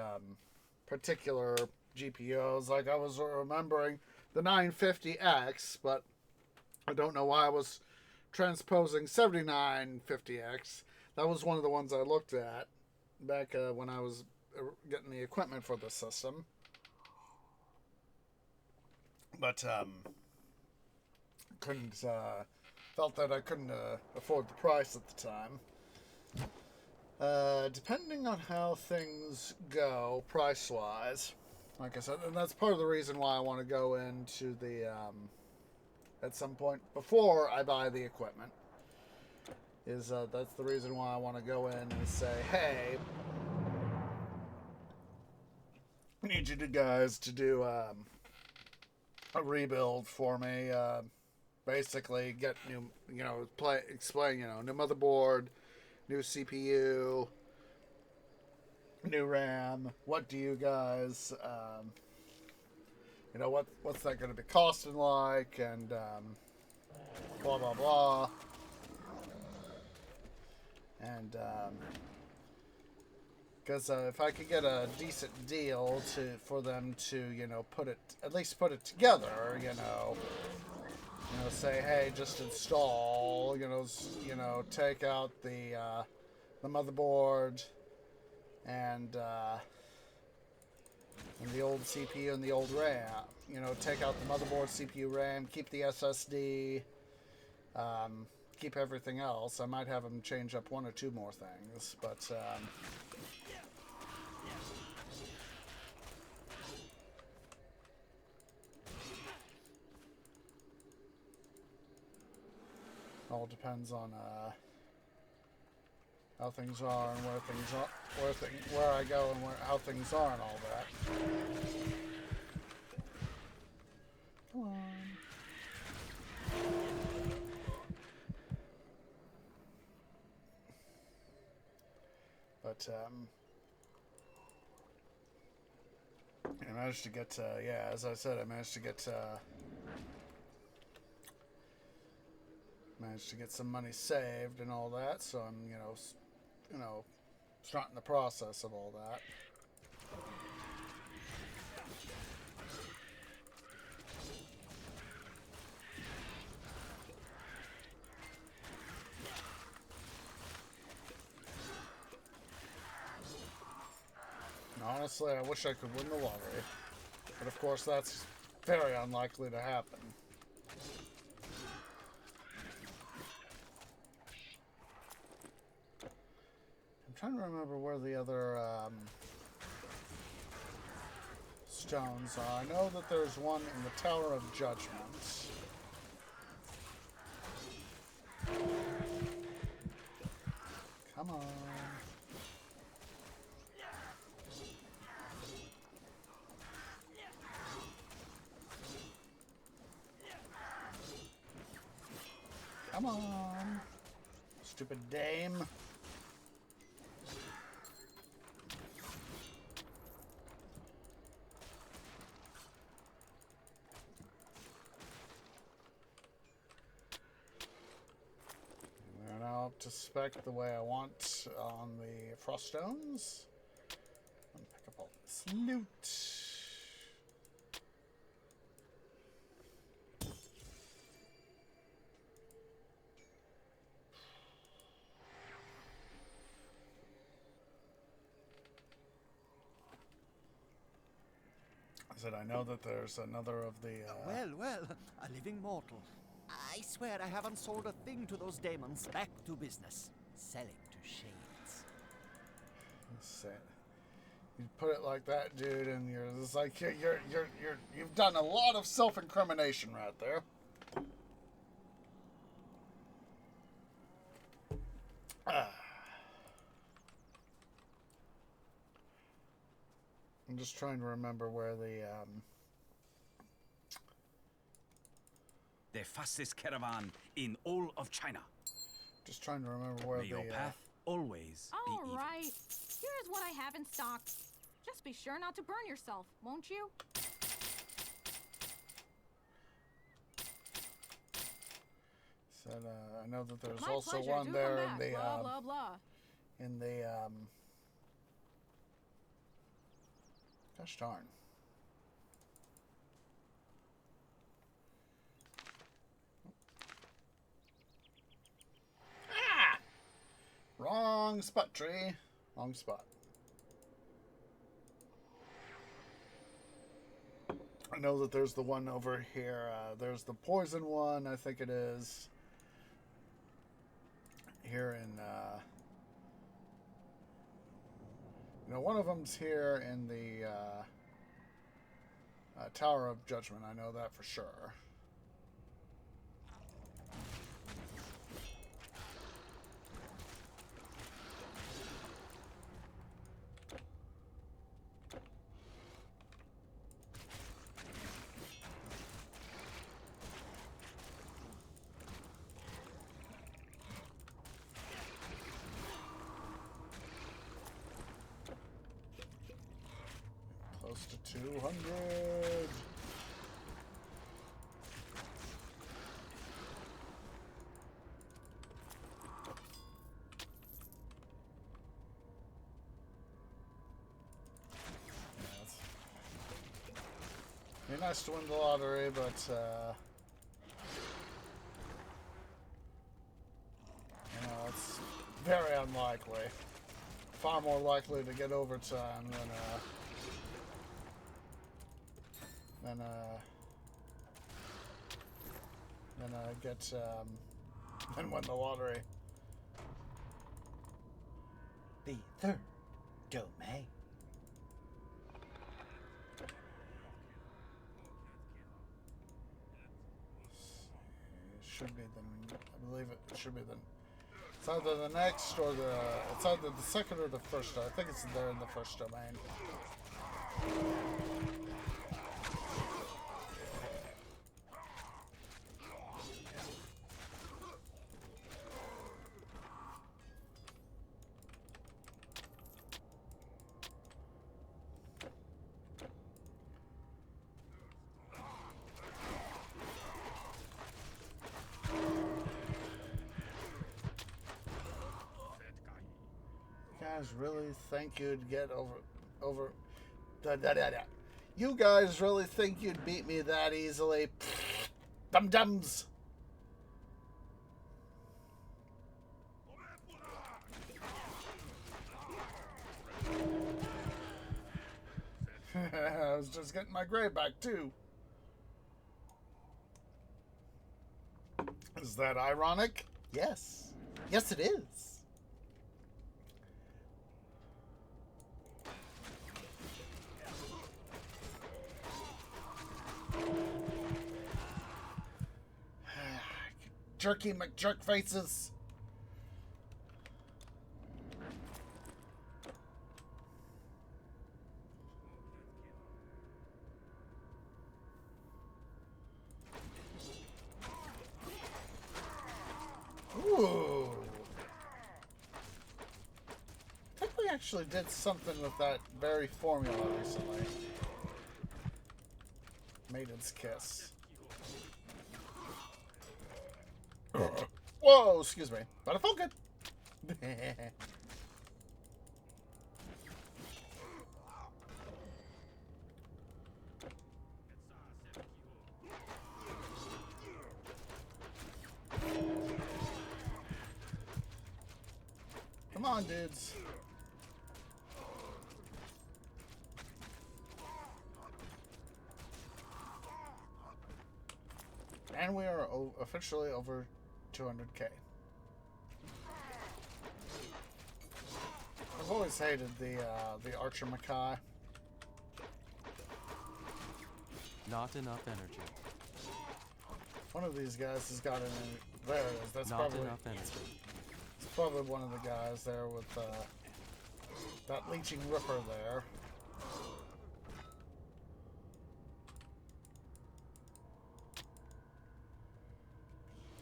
particular GPUs. Like, I was remembering the 950X, but I don't know why I was transposing 7950X. That was one of the ones I looked at back when I was getting the equipment for the system. But felt that I couldn't afford the price at the time. Depending on how things go price-wise, like I said, and that's part of the reason why I want to go into the at some point before I buy the equipment, is that's the reason why I want to go in and say, hey, I need you guys to do a rebuild for me. Basically, get new, explain, new motherboard, new CPU, new RAM. What do you guys, what's that going to be costing like, and blah, blah, blah. And, because if I could get a decent deal for them to, at least put it together, say, hey, just install, take out the motherboard and the old CPU and the old RAM. Take out the motherboard, CPU, RAM, keep the SSD, keep everything else. I might have them change up 1 or 2 more things, but all depends on how things are and where things are, where I go and how things are and all that. Come on. But I managed to get as I said, I managed to get some money saved and all that, so I'm starting the process of all that. And honestly, I wish I could win the lottery, but of course that's very unlikely to happen. I'm trying to remember where the other stones are. I know that there's one in the Tower of Judgment. Come on. Come on. Stupid dame. And I'll up to spec the way I want on the frost stones. And pick up all this loot. I know that there's another of the. Well, a living mortal. I swear I haven't sold a thing to those demons. Back to business. Selling to shades. You put it like that, dude, and you're just like you've done a lot of self-incrimination right there. I'm just trying to remember where the fastest caravan in all of China. Just trying to remember where May your path always be All even. right. Here's what I have in stock. Just be sure not to burn yourself, won't you? Said I know that there's My also pleasure. one Do there come in back. the blah blah blah. in the gosh darn. Ah! Wrong spot, tree. Wrong spot. I know that there's the one over here. There's the poison one, I think it is. Here in, one of them's here in the Tower of Judgment. I know that for sure. Close to 200. Be nice to win the lottery, but it's very unlikely. Far more likely to get overtime than win the lottery. The third domain. Should be the, I believe it should be the, it's either the next or it's either the second or the first. I think it's there in the first domain. Guys really think you'd get over You guys really think you'd beat me that easily? Dum-dums! I was just getting my grade back too. Is that ironic? Yes. Yes, it is. Jerky McJerk faces. Ooh. I think we actually did something with that very formula recently. Maiden's Kiss. Whoa, excuse me. But I felt good. Come on, dudes. And we are officially over 200k. I've always hated the Archer Mackay. Not enough energy. One of these guys has got an. There it is. That's Not probably enough energy. it's probably one of the guys there with that leeching ripper there.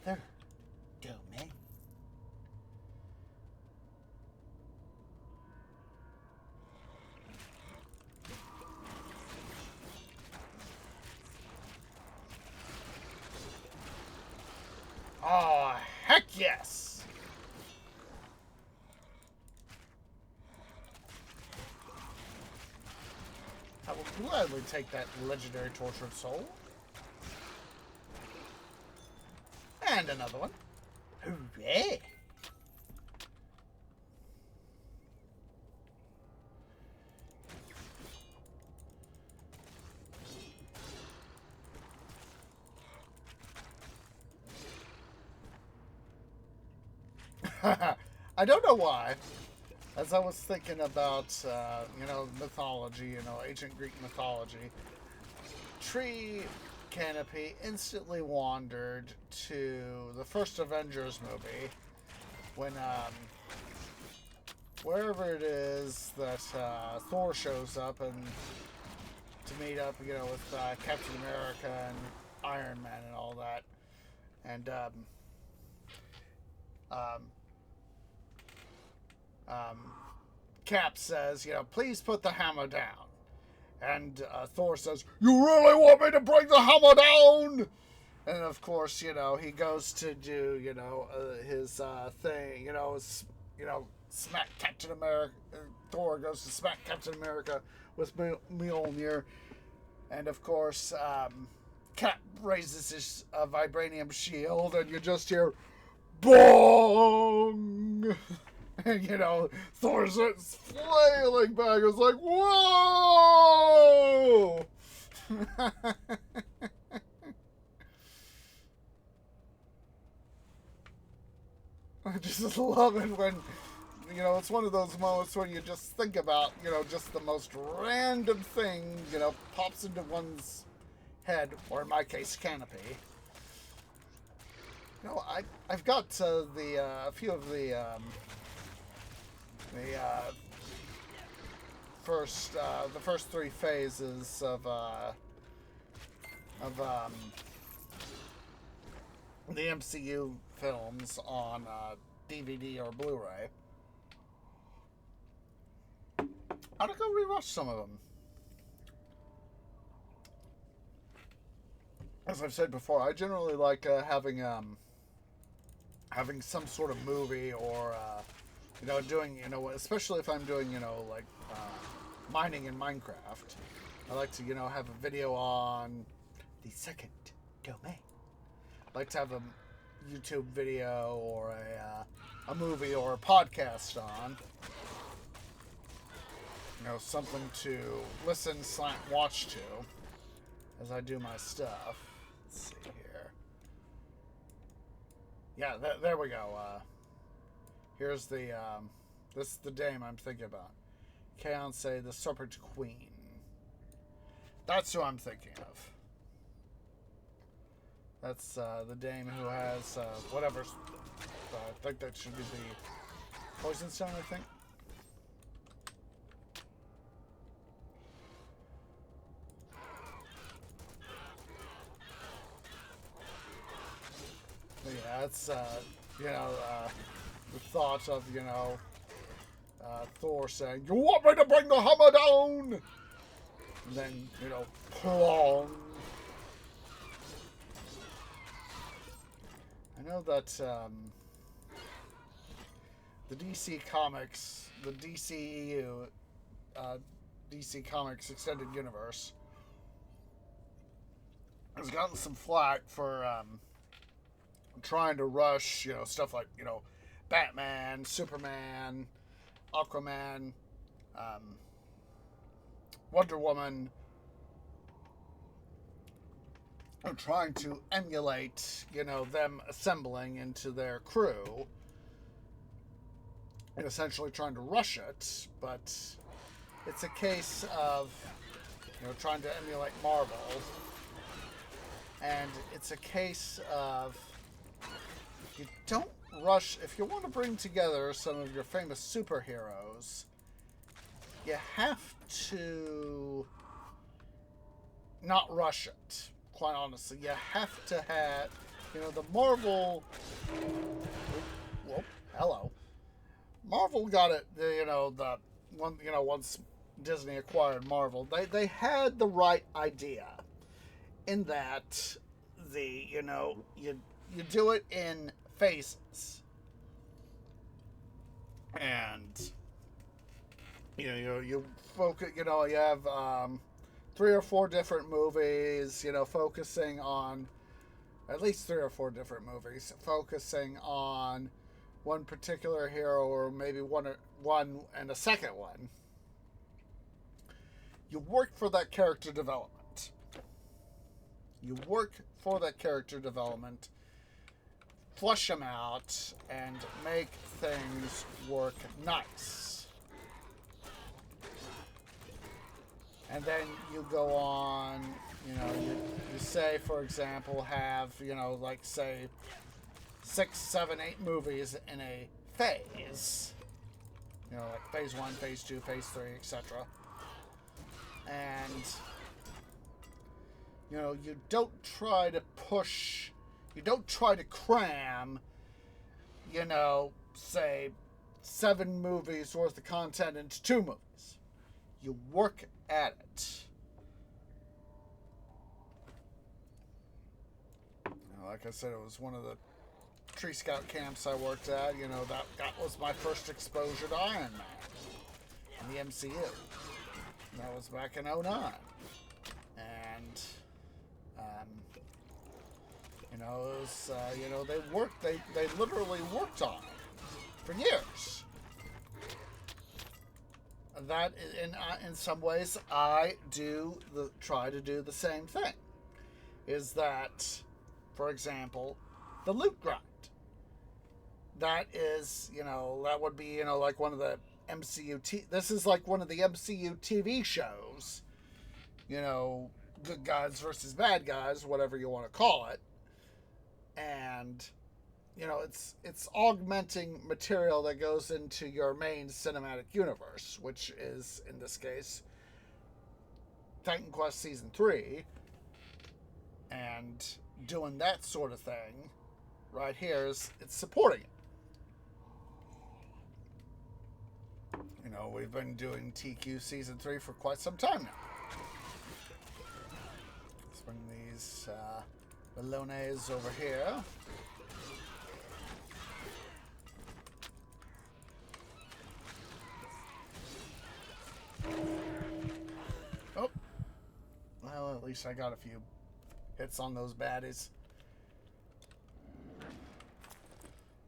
There. Domain. Oh, heck yes! I will gladly take that legendary tortured soul. And another one. Hooray! I don't know why. As I was thinking about, mythology, ancient Greek mythology, Tree Canopy instantly wandered to the first Avengers movie when, wherever it is that Thor shows up and to meet up, with Captain America and Iron Man and all that. And, Cap says, please put the hammer down. And Thor says, you really want me to bring the hammer down? And of course, he goes to do, his thing, smack Captain America. Thor goes to smack Captain America with Mjolnir. And of course, Cap raises his vibranium shield, and you just hear, BONG! And, Thor's flailing back. It's like, whoa! I just love it when, it's one of those moments when you just think about, just the most random thing, pops into one's head, or in my case, Canopy. I've got a few of the first three phases of the MCU films on DVD or Blu-ray. I'll go rewatch some of them. As I've said before, I generally like having some sort of movie or doing, especially if I'm doing, mining in Minecraft. I like to, have a video on the second domain. I like to have a YouTube video or a movie or a podcast on. Something to listen / watch to as I do my stuff. Let's see here. Yeah, there we go. Here's the, this is the dame I'm thinking about. Kaonse, the Serpent Queen. That's who I'm thinking of. That's the dame who has whatever. I think that should be the Poison Stone, I think. But yeah, you know, the thought of, you know, Thor saying, "You want me to bring the hammer down?" And then, you know, plong. I know that the DC Comics, the DCEU, DC Comics Extended Universe, has gotten some flack for trying to rush, you know, stuff like, you know, Batman, Superman, Aquaman, Wonder Woman, and trying to emulate, you know, them assembling into their crew, and essentially trying to rush it, but it's a case of, you know, trying to emulate Marvel, and it's a case of, you don't rush. If you want to bring together some of your famous superheroes, you have to not rush it, quite honestly. You have to have, you know, the Marvel, whoa, hello. Marvel got it, you know, the one, you know, once Disney acquired Marvel, they had the right idea in that the, you know, you do it in phases. And, you focus, you know, you have 3 or 4 different movies, you know, focusing on, at least 3 or 4 different movies, focusing on one particular hero, or maybe one and a second one. You work for that character development. You work for that character development, flush them out, and make things work nice. And then you go on, you know, you say, for example, have, you know, like, say, 6, 7, 8 movies in a phase. You know, like phase 1, phase 2, phase 3, etc. And, you know, you don't try to push, you don't try to cram, you know, say, 7 movies worth of content into 2 movies. You work at it. You know, like I said, it was one of the Tree Scout camps I worked at. You know, that was my first exposure to Iron Man in the MCU. And that was back in 2009. And, you know, it was, you know, they literally worked on it for years. That, in some ways, I try to do the same thing. Is that, for example, the loot grind. That is, you know, that would be, you know, like one of the this is like one of the MCU TV shows, you know, good guys versus bad guys, whatever you want to call it. And, you know, it's augmenting material that goes into your main cinematic universe, which is, in this case, Titan Quest Season 3. And doing that sort of thing right here it's supporting it. You know, we've been doing TQ Season 3 for quite some time now. Let's bring these ballones over here. Oh. Well, at least I got a few hits on those baddies.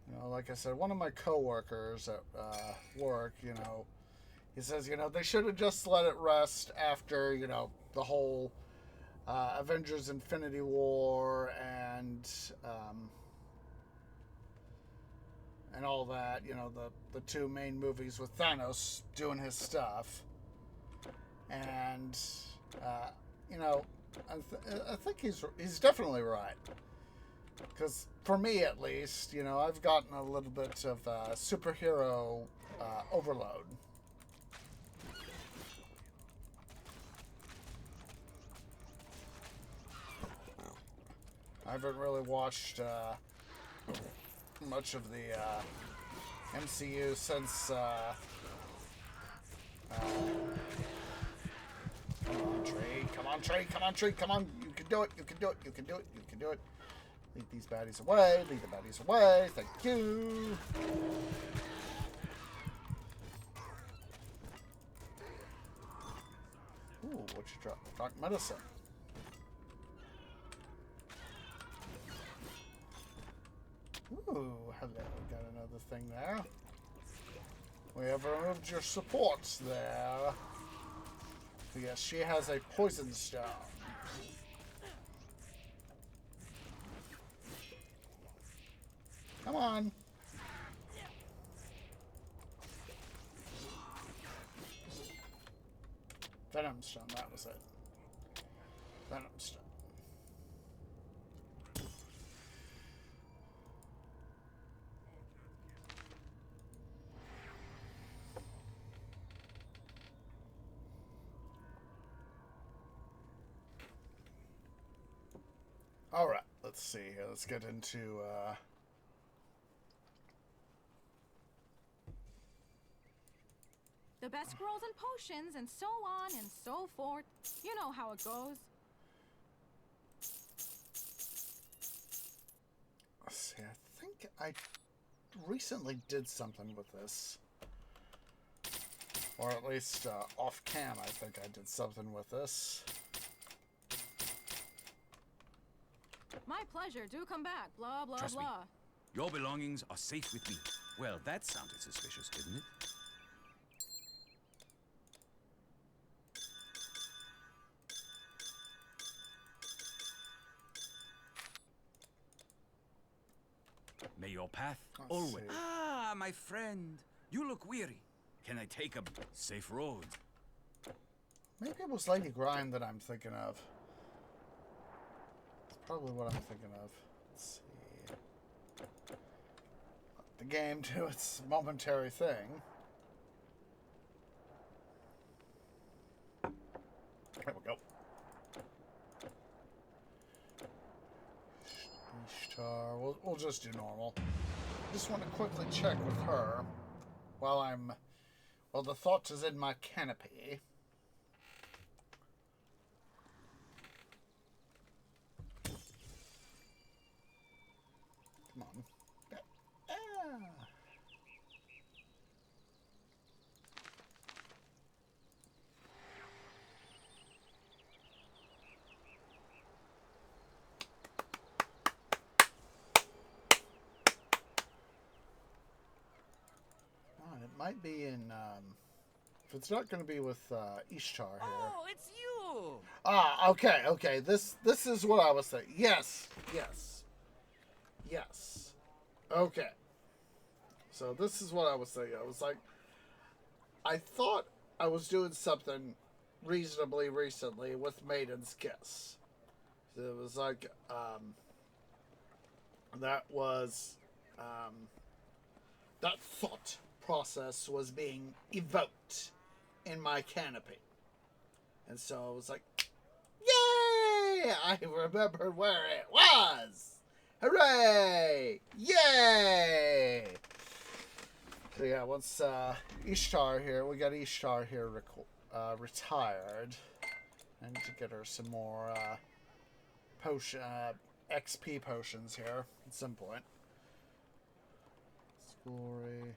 You know, like I said, one of my coworkers at work, you know, he says, you know, they should have just let it rest after, you know, the whole Avengers Infinity War and all that, you know, the 2 main movies with Thanos doing his stuff. And, you know, I think he's definitely right. Because for me, at least, you know, I've gotten a little bit of superhero overload. I haven't really watched much of the MCU since come on, tree, come on, tree, come on, tree, come on. You can do it, you can do it, you can do it, you can do it. Lead these baddies away, lead the baddies away, thank you. Ooh, what you drop? Dark medicine. Ooh, hello, got another thing there. We have removed your supports there. Yes, she has a poison stone. Come on. Venom stone, that was it. Venom stone. All right, let's see here. Let's get into the best scrolls and potions and so on and so forth. You know how it goes. let's see. I think I recently did something with this, or at least off cam. I think I did something with this. My pleasure. Do come back. Blah, blah, Trust me. blah. Your belongings are safe with me. Well, that sounded suspicious, didn't it? May your path Let's always... see. Ah, my friend. You look weary. Can I take a safe road? Maybe it was Lady Grind that I'm thinking of. It's probably what I'm thinking of. Let's see. Let the game do its momentary thing. There we go. Ishtar. We'll just do normal. Just want to quickly check with her while the thought is in my canopy. Come on. It might be in, if it's not going to be with Ishtar here. Oh, it's you! Ah, okay. This is what I was saying. Yes. Okay. So this is what I was thinking. I was like, I thought I was doing something reasonably recently with Maiden's Kiss. So it was like, that was, that thought process was being evoked in my canopy. And so I was like, yay! I remembered where it was! Hooray! Yay! So yeah, once Ishtar here, we got Ishtar here retired. I need to get her some more potion, XP potions here at some point. Glory.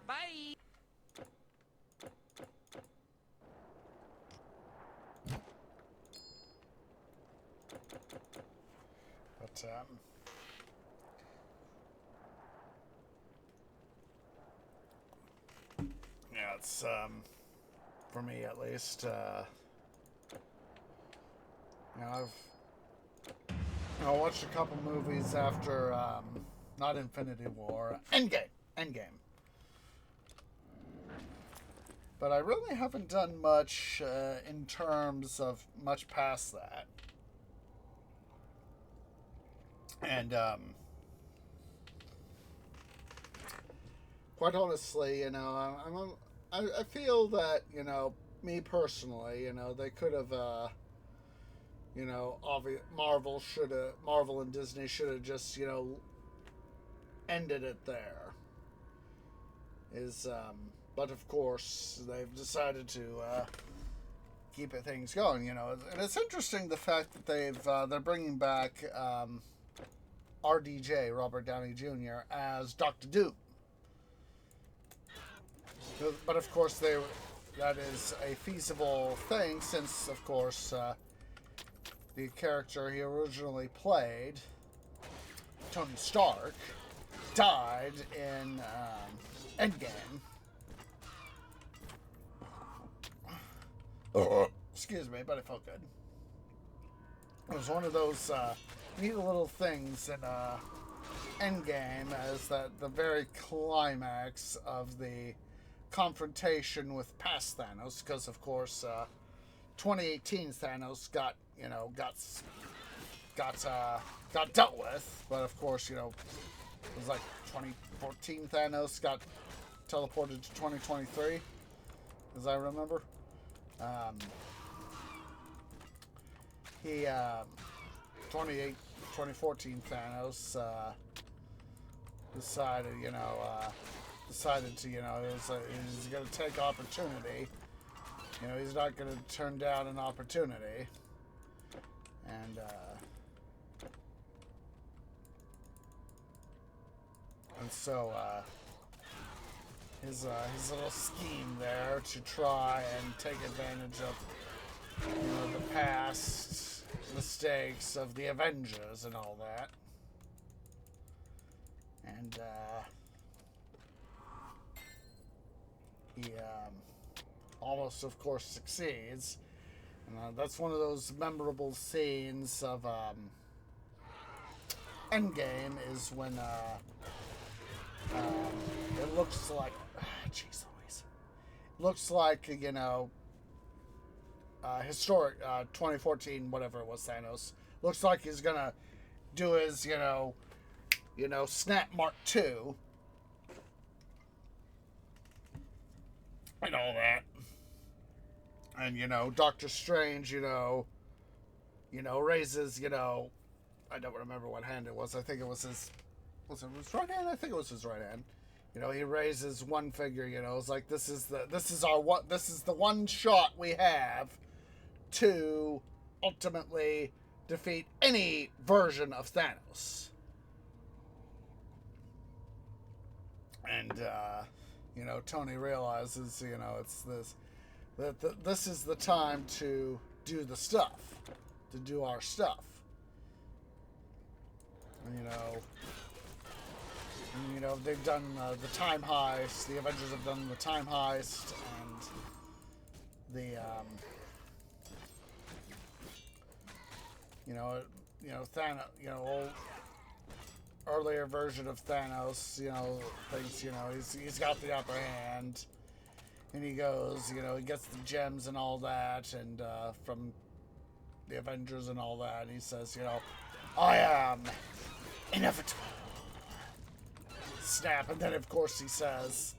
Bye! But, yeah, it's, for me at least, I watched a couple movies after, not Infinity War, Endgame. But I really haven't done much in terms of much past that. And quite honestly, I'm I feel that, me personally, they could have, Marvel and Disney should have just, ended it there. But of course, they've decided to, keep things going, and it's interesting the fact that they're bringing back, RDJ, Robert Downey Jr., as Doctor Doom. But of course, that is a feasible thing since, of course, the character he originally played, Tony Stark, died in Endgame. Excuse me, but it felt good. It was one of those neat little things in Endgame, as that the very climax of the confrontation with past Thanos, because of course 2018 Thanos got dealt with, but of course it was like 2014 Thanos got teleported to 2023, as I remember. 2014 Thanos decided to, he's going to take opportunity. He's not going to turn down an opportunity. And so his little scheme there to try and take advantage of the past mistakes of the Avengers and all that. And he almost, of course, succeeds. And that's one of those memorable scenes of Endgame, is when it looks like, jeez Louise, looks like, historic 2014, whatever it was, Thanos, looks like he's gonna do his, Snap Mark II and all that. And, Doctor Strange, raises, I don't remember what hand it was. I think it was his right hand? I think it was his right hand. He raises one finger, it's like, this is the one shot we have to ultimately defeat any version of Thanos. And, Tony realizes, it's this is the time to do the stuff, to do our stuff. And, they've done the time heist. The Avengers have done the time heist, and the Thanos, old earlier version of Thanos, thinks he's got the upper hand, and he goes, he gets the gems and all that, and from the Avengers and all that, and he says, I am inevitable. Snap, and then of course he says,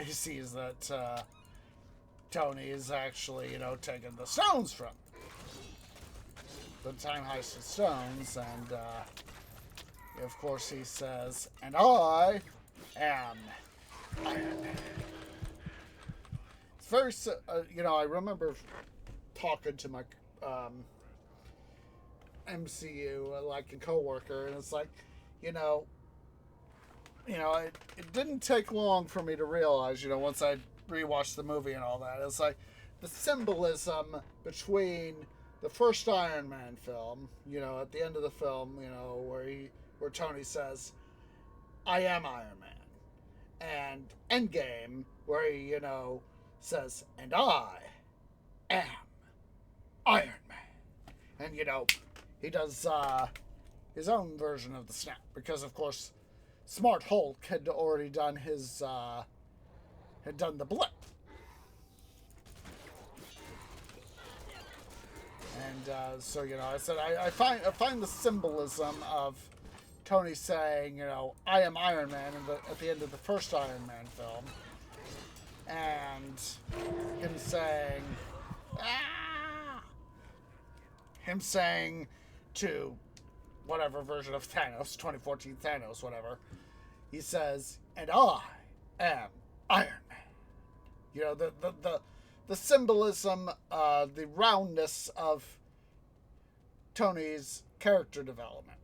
he sees that Tony is actually, taking the stones from the time heist of stones, and of course he says, and I am Iron Man. It's very, I remember talking to my MCU, like a coworker, and it's like, it didn't take long for me to realize, once I rewatched the movie and all that, it's like the symbolism between the first Iron Man film, at the end of the film, where Tony says, I am Iron Man, and Endgame, where he, says, and I am Iron Man. And, he does his own version of the snap, because, of course, Smart Hulk had already done had done the blip. And so, you know, I said I find the symbolism of Tony saying, you know, I am Iron Man at the end of the first Iron Man film. And him saying, ah! Him saying to whatever version of Thanos, 2014 Thanos, whatever, he says, and I am Iron Man. You know, the symbolism, the roundness of Tony's character development.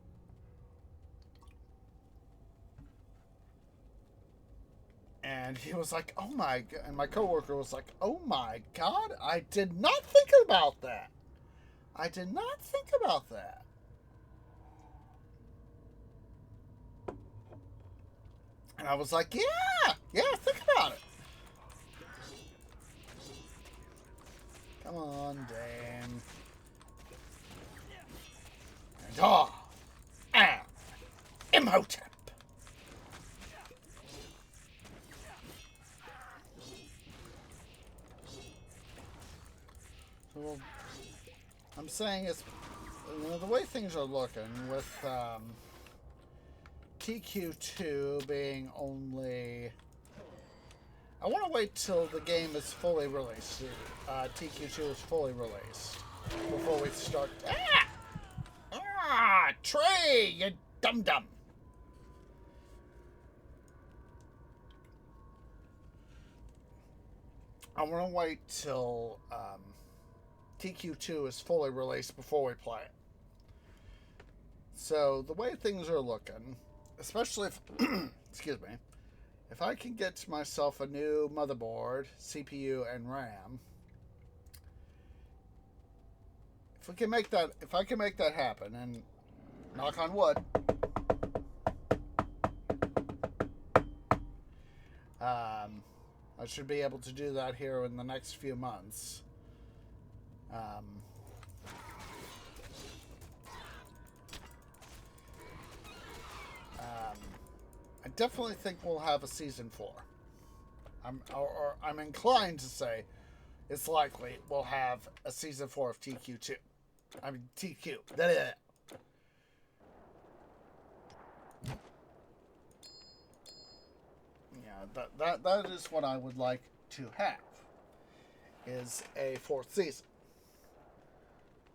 And he was like, oh my God. And my coworker was like, oh my God, I did not think about that. I did not think about that. And I was like, yeah, think about it. Come on, Dane. And I am Imhotep. Well, I'm saying it's, you know, the way things are looking with TQ2 being only... I want to wait till the game is fully released. TQ2 is fully released before we start... Trey, you dum-dum! I want to wait till TQ2 is fully released before we play it. So, the way things are looking, especially if... excuse me. If I can get myself a new motherboard, CPU, and RAM, if I can make that happen, and knock on wood, I should be able to do that here in the next few months. I definitely think we'll have a season 4. I'm inclined to say it's likely we'll have a season 4 of TQ2. I mean TQ. Yeah, that is what I would like to have. Is a 4th season.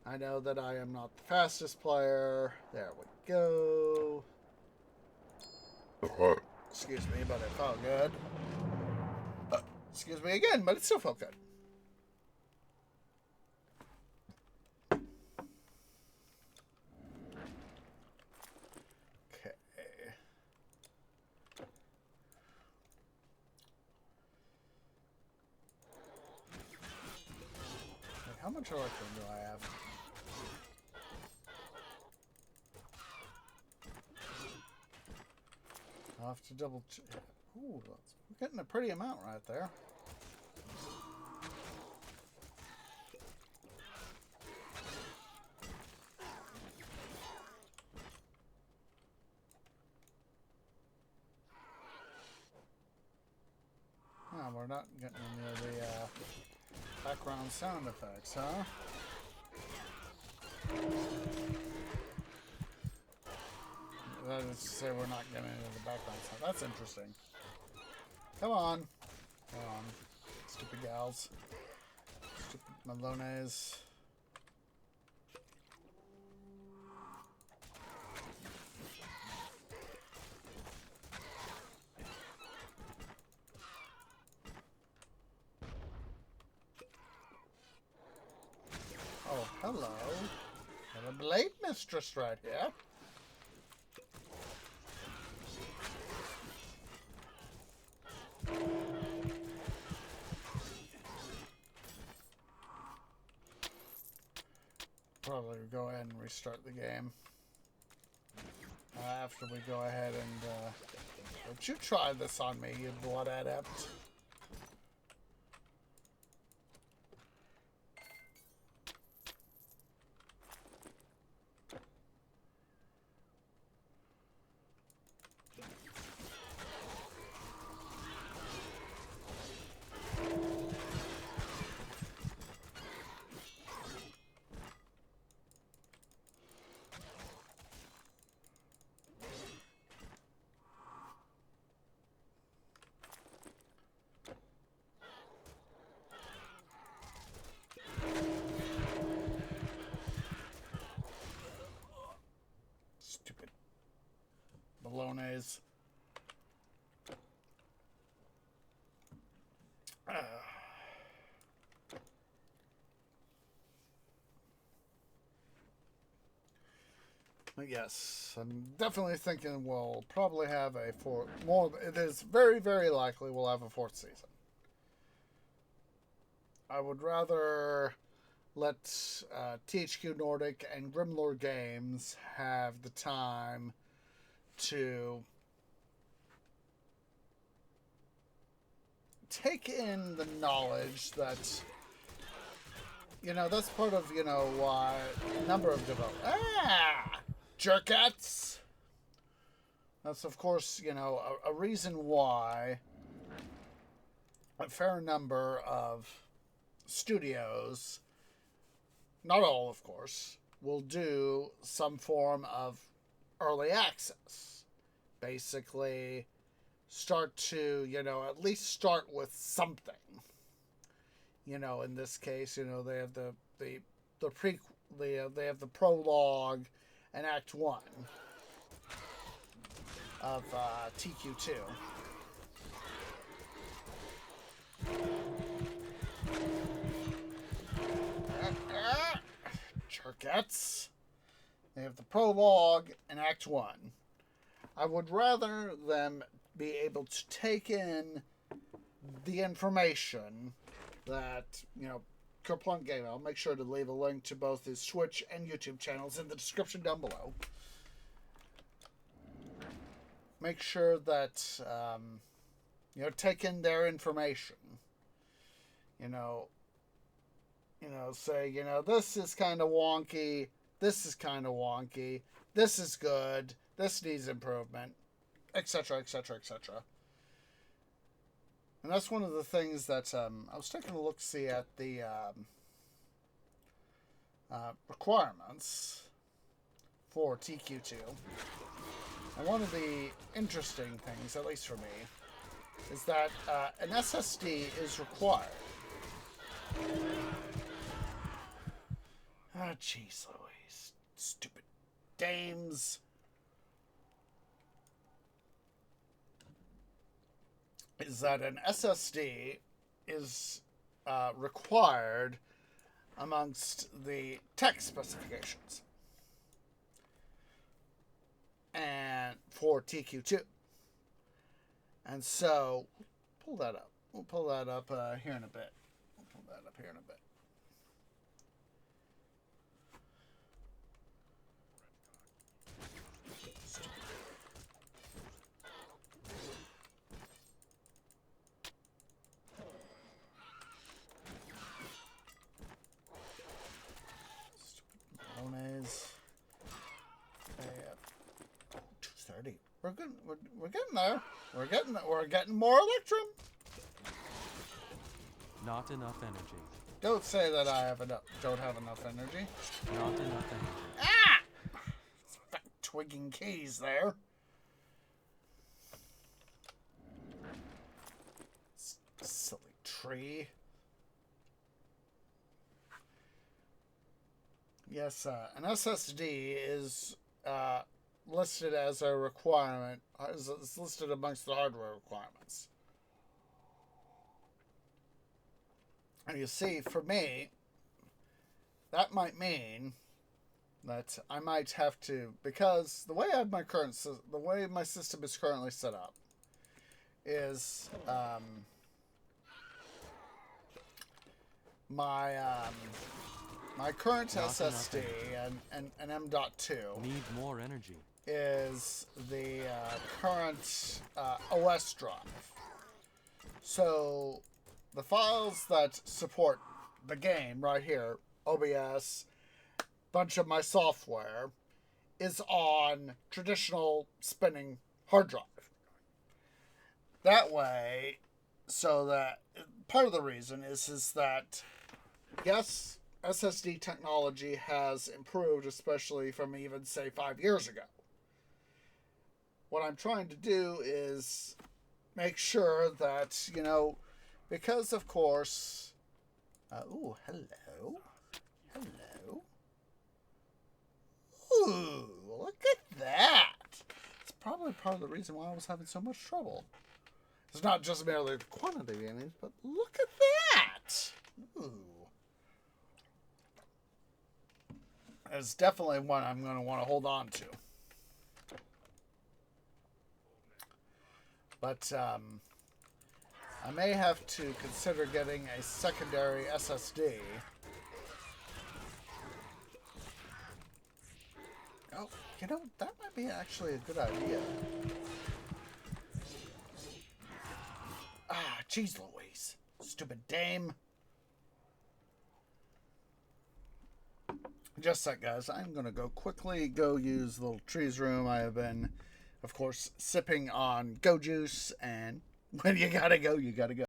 I know that I am not the fastest player. There we go. Excuse me, but it felt good. Excuse me again, but it still felt good. Okay. Wait, how much electrum do I have? I'll have to double check. Ooh, we're getting a pretty amount right there. Oh, we're not getting any of the background sound effects, huh? That is to say we're not getting into the background sound. That's interesting. Come on. Come on. Stupid gals. Stupid Malones. Oh, hello. Got a blade mistress right here. Probably go ahead and restart the game after we go ahead and don't you try this on me, you blood adept. baloney's. But yes, I'm definitely thinking we'll probably have a fourth. More, it is very, very likely we'll have a fourth season. I would rather let THQ Nordic and Grimlore Games have the time to take in the knowledge that, you know, that's part of, you know, why a number of developers. Jerkats! That's, of course, you know, a reason why a fair number of studios, not all, of course, will do some form of early access. Basically, start to, you know, at least start with something. You know, in this case, you know, they have they have the prologue and Act 1 of TQ2. Jerkets. They have the prologue and Act 1. I would rather them be able to take in the information that, you know, Kerplunk Game. I'll make sure to leave a link to both his Twitch and YouTube channels in the description down below. Make sure that, you know, take in their information. You know, say, you know, this is kind of wonky, this is kind of wonky, this is good, this needs improvement, etc., etc., etc. And that's one of the things that I was taking a look-see at the requirements for TQ2. And one of the interesting things, at least for me, is that an SSD is required. Ah, jeez Louise. Stupid dames. Is that an SSD is required amongst the tech specifications and for TQ2. And so, pull that up. We'll pull that up here in a bit. Is 230. We're good. We're getting there. We're getting more Electrum. Not enough energy. Don't say that I don't have enough energy. Not enough energy. Ah! Fat twigging keys there. Silly tree. Yes, an SSD is listed as a requirement. Is listed amongst the hardware requirements. And you see, for me, that might mean that I might have to, because the way my system is currently set up is my current Not SSD and M.2 need more energy is the current OS drive. So the files that support the game right here, OBS, bunch of my software, is on traditional spinning hard drive. That way, so that part of the reason is that, yes, SSD technology has improved, especially from even, say, 5 years ago. What I'm trying to do is make sure that, you know, because, of course... ooh, hello. Hello. Ooh, look at that. It's probably probably part of the reason why I was having so much trouble. It's not just merely the quantity of enemies, but look at that! Ooh. It's definitely one I'm going to want to hold on to. But, I may have to consider getting a secondary SSD. Oh, you know, that might be actually a good idea. Ah, jeez Louise. Stupid dame. Just a sec, guys. I'm going to go quickly use the little trees room. I have been, of course, sipping on Go Juice, and when you gotta go, you gotta go.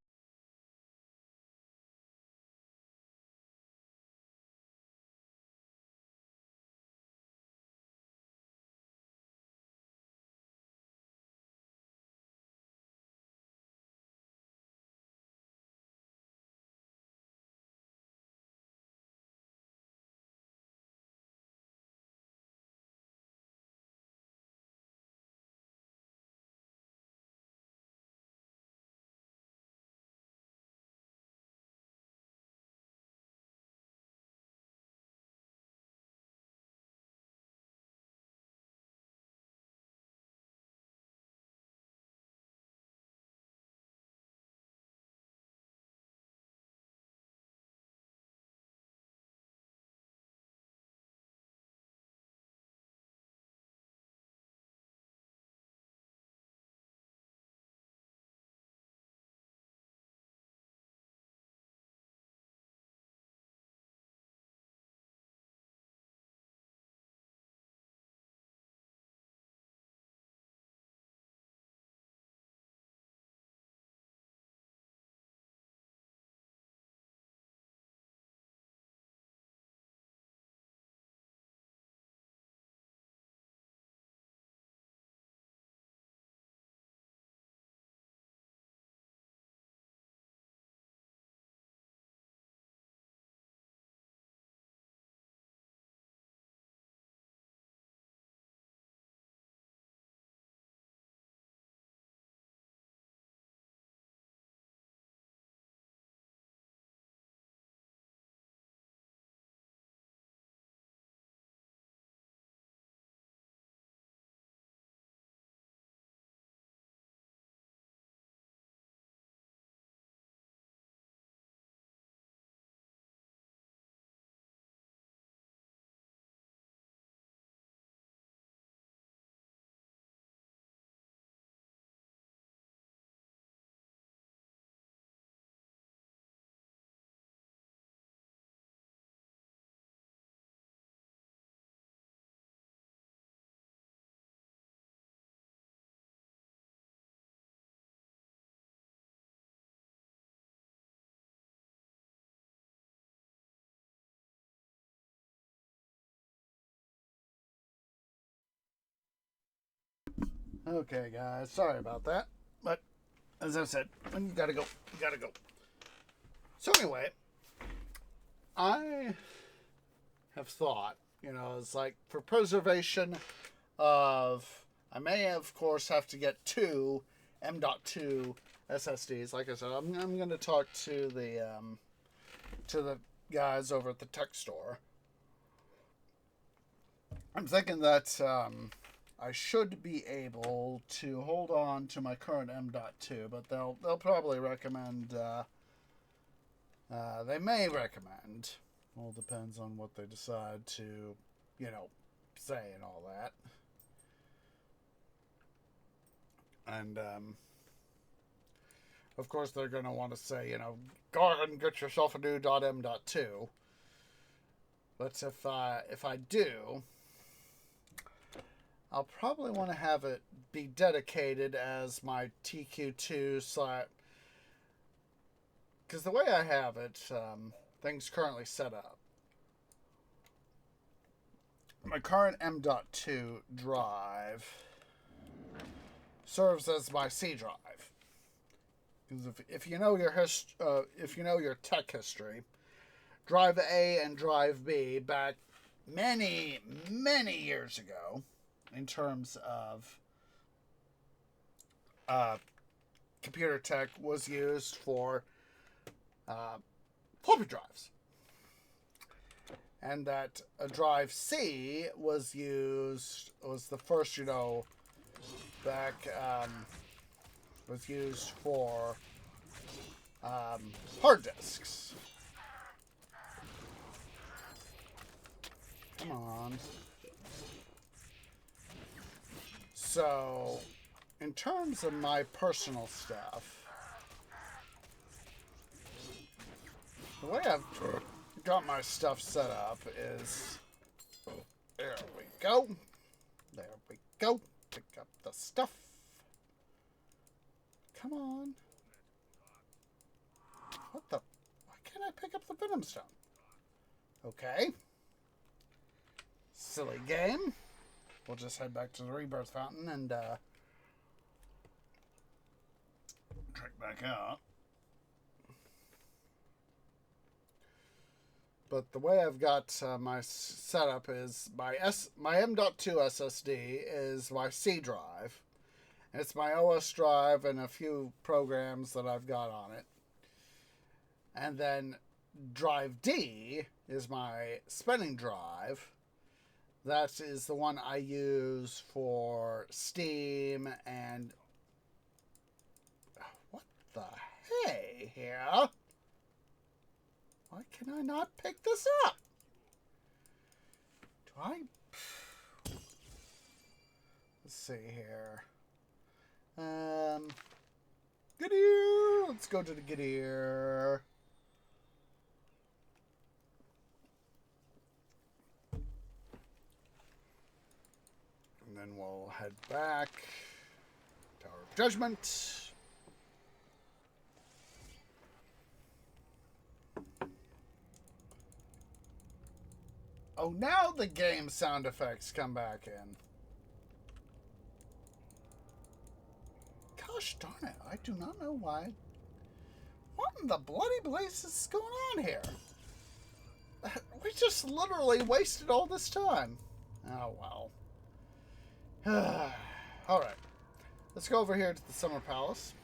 Okay, guys, sorry about that. But, as I said, when you gotta go, you gotta go. So anyway, I have thought, it's like, for preservation of, I may, of course, have to get 2 M.2 SSDs. Like I said, I'm going to talk to the guys over at the tech store. I'm thinking that I should be able to hold on to my current M.2, but they'll probably recommend, they may recommend, all depends on what they decide to, say and all that. And, of course, they're going to want to say, go ahead and get yourself a new .m.2. But if I do, I'll probably want to have it be dedicated as my TQ2 because the way I have it, things currently set up. My current M.2 drive serves as my C drive. Because if you know your tech history, Drive A and Drive B back many, many years ago, in terms of computer tech was used for floppy drives. And that a drive C was the first, was used for hard disks. Come on. So, in terms of my personal stuff, the way I've got my stuff set up is, there we go. There we go. Pick up the stuff. Come on. What the? Why can't I pick up the Venom Stone? Okay. Silly game. We'll just head back to the Rebirth Fountain and trek back out. But the way I've got my setup is my M.2 SSD is my C drive. It's my OS drive and a few programs that I've got on it. And then drive D is my spinning drive. That is the one I use for Steam and... What the hey here? Why can I not pick this up? Do I... Let's see here. Goodyear! Let's go to the Goodyear. And then we'll head back. Tower of Judgment. Oh, now the game sound effects come back in. Gosh darn it, I do not know why. What in the bloody place is going on here? We just literally wasted all this time. Oh, well. Alright. Let's go over here to the Summer Palace.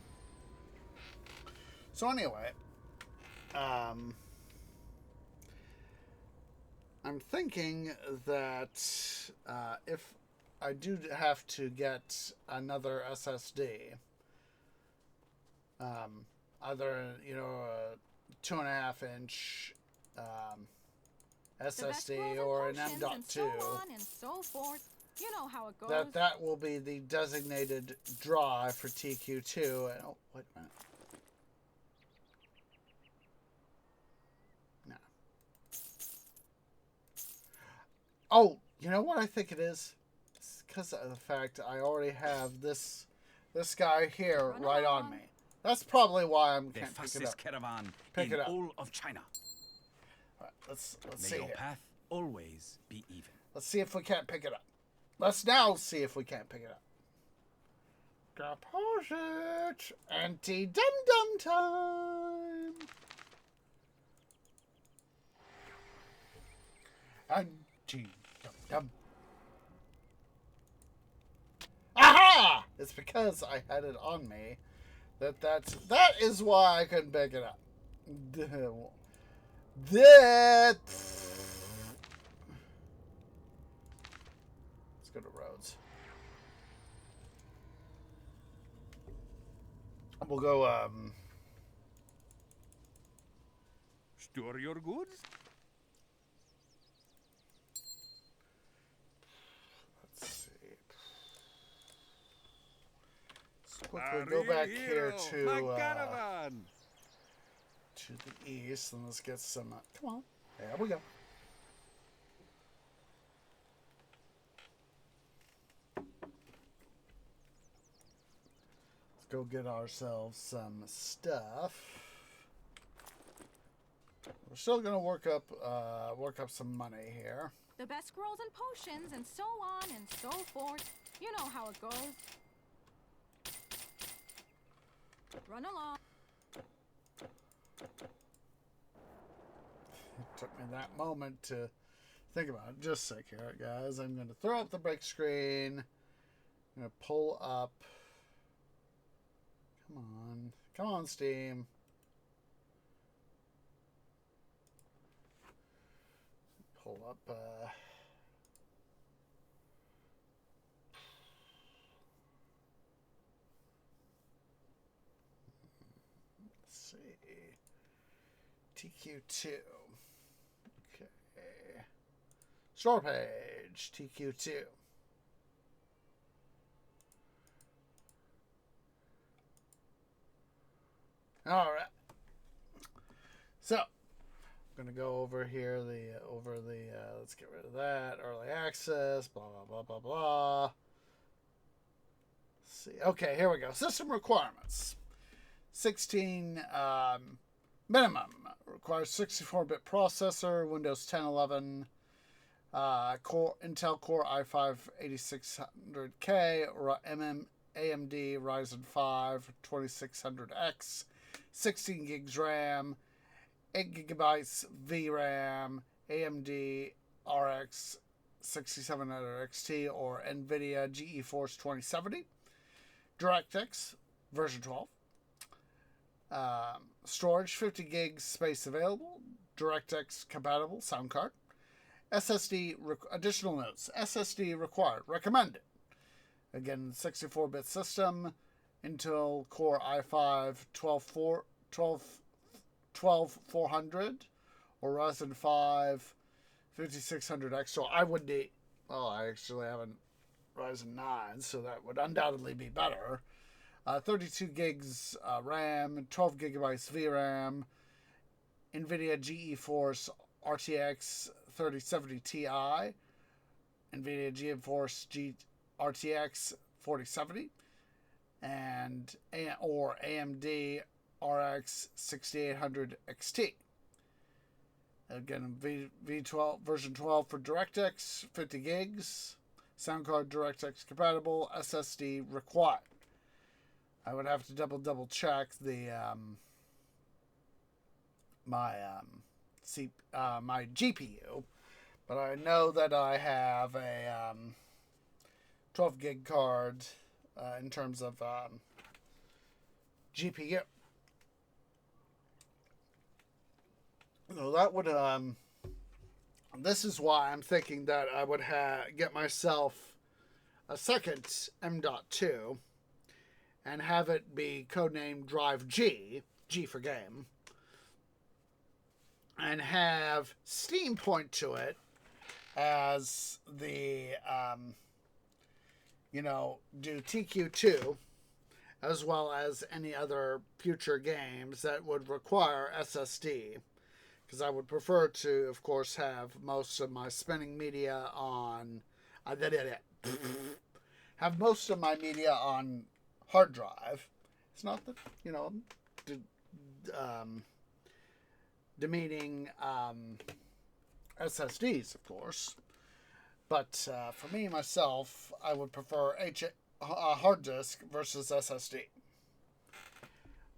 So anyway, I'm thinking that if I do have to get another SSD, either a 2.5-inch SSD or an M.2, and so on and so forth. You know how it goes. that will be the designated drive for TQ2. And, oh, wait a minute. No. Oh, you know what I think it is? It's because of the fact I already have this guy here right on me. That's probably why I'm the can't pick it fastest up. caravan Pick in it up. all of China. All right, let's May see your here. path always be even. Let's see if we can't pick it up. Let's now see if we can't pick it up. Deposit anti-dum-dum time. Anti-dum-dum. Aha! It's because I had it on me that is why I couldn't pick it up. That. Let's go to Rhodes. We'll go, Store your goods? let's see. Let's quickly go back here to, my caravan. to the east, and let's get some, come on. There we go. Go get ourselves some stuff. We're still gonna work up some money here. The best scrolls and potions and so on and so forth. You know how it goes. Run along. It took me that moment to think about it. Just a sec here, guys. I'm gonna throw up the break screen. I'm gonna pull up Come on. Come on, Steam. Pull up, let's see. TQ2. Okay. Store page. TQ2. All right. So, I'm gonna go over here. Let's get rid of that. Early access. Blah blah blah blah blah. Let's see. Okay, here we go. System requirements. 16 minimum requires 64-bit processor. Windows 10, 11. Intel Core i5 8600K or AMD Ryzen 5 2600X. 16 gigs RAM, 8 gigabytes VRAM, AMD RX 6700 XT or NVIDIA GeForce 2070, DirectX version 12, storage 50 gigs space available, DirectX compatible sound card, SSD additional notes, SSD required, recommended. Again, 64-bit system, Intel Core i5 12400 or Ryzen 5 5600X. So I would need, well, I actually have a Ryzen 9, so that would undoubtedly be better. 32 gigs RAM, 12 gigabytes VRAM, NVIDIA GeForce RTX 3070 Ti, NVIDIA GeForce RTX 4070, or AMD RX 6800 XT. Again, V12 version 12 for DirectX, 50 gigs, sound card DirectX compatible, SSD required. I would have to double check the my GPU, but I know that I have a 12 gig card in terms of GPU. So that would this is why I'm thinking that I would get myself a second M.2 and have it be codenamed Drive G for game, and have Steam point to it as the do TQ2 as well as any other future games that would require SSD, because I would prefer to, of course, have most of my spinning media on have most of my media on hard drive. It's not that, demeaning SSDs, of course. But for me, myself, I would prefer hard disk versus SSD.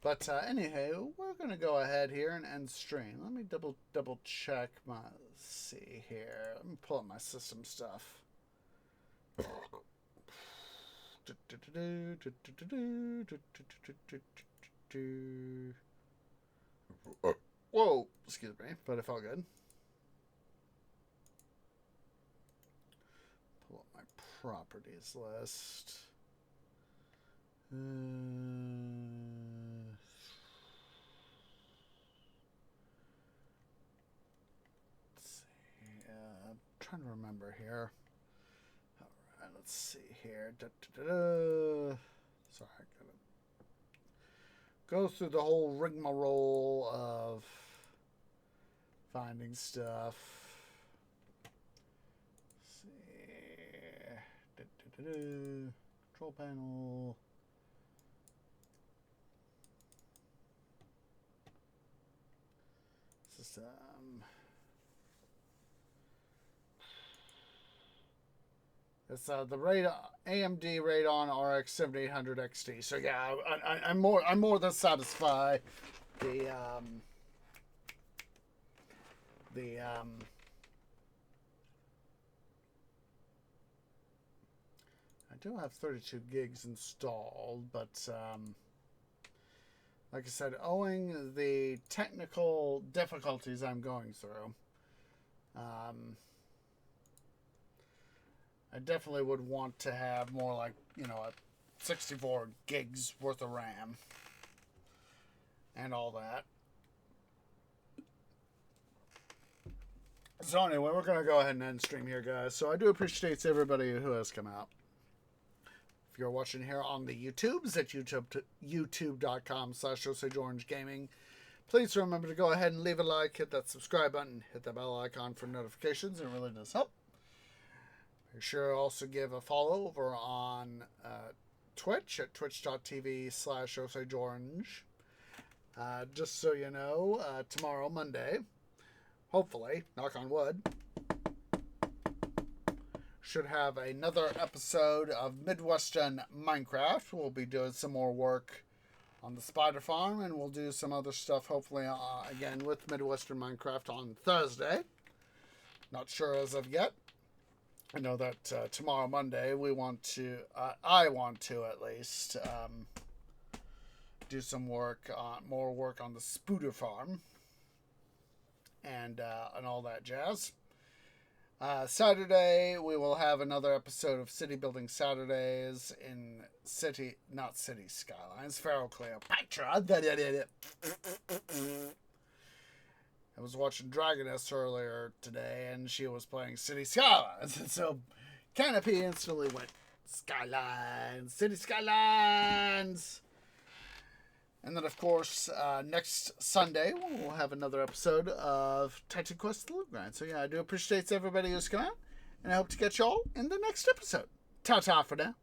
But anywho, we're going to go ahead here and end stream. Let me double check my, let's see here. Let me pull up my system stuff. Whoa, excuse me, but it felt good. Pull up my properties list. Let's see. I'm trying to remember here. All right, let's see here. Sorry, I gotta go through the whole rigmarole of finding stuff. Let's see. Control panel. System. It's the AMD Radeon RX 7800 XT. So yeah, I'm more than satisfied. I do have 32 gigs installed, but like I said, owing the technical difficulties I'm going through, I definitely would want to have more like, you know, a 64 gigs worth of RAM and all that. So anyway, we're going to go ahead and end stream here, guys. So I do appreciate everybody who has come out. If you're watching here on the YouTubes at youtube.com/OsageOrangeGaming, please remember to go ahead and leave a like, hit that subscribe button, hit that bell icon for notifications. It really does help. Make sure to also give a follow over on Twitch at twitch.tv/OsageOrange. Just so you know, tomorrow, Monday, hopefully, knock on wood, should have another episode of Midwestern Minecraft. We'll be doing some more work on the spider farm, and we'll do some other stuff, hopefully, again, with Midwestern Minecraft on Thursday. Not sure as of yet. I know that tomorrow, Monday, we want to, I want to at least, do some work, more work on the Spooder farm and all that jazz. Saturday, we will have another episode of City Building Saturdays in not City Skylines, Pharaoh Cleopatra. I was watching Dragoness earlier today, and she was playing City Skylines, and so Canopy instantly went, Skylines, City Skylines! And then, of course, next Sunday, we'll have another episode of Titan Quest: The Loot Grind. So, yeah, I do appreciate everybody who's come out, and I hope to catch y'all in the next episode. Ta-ta for now.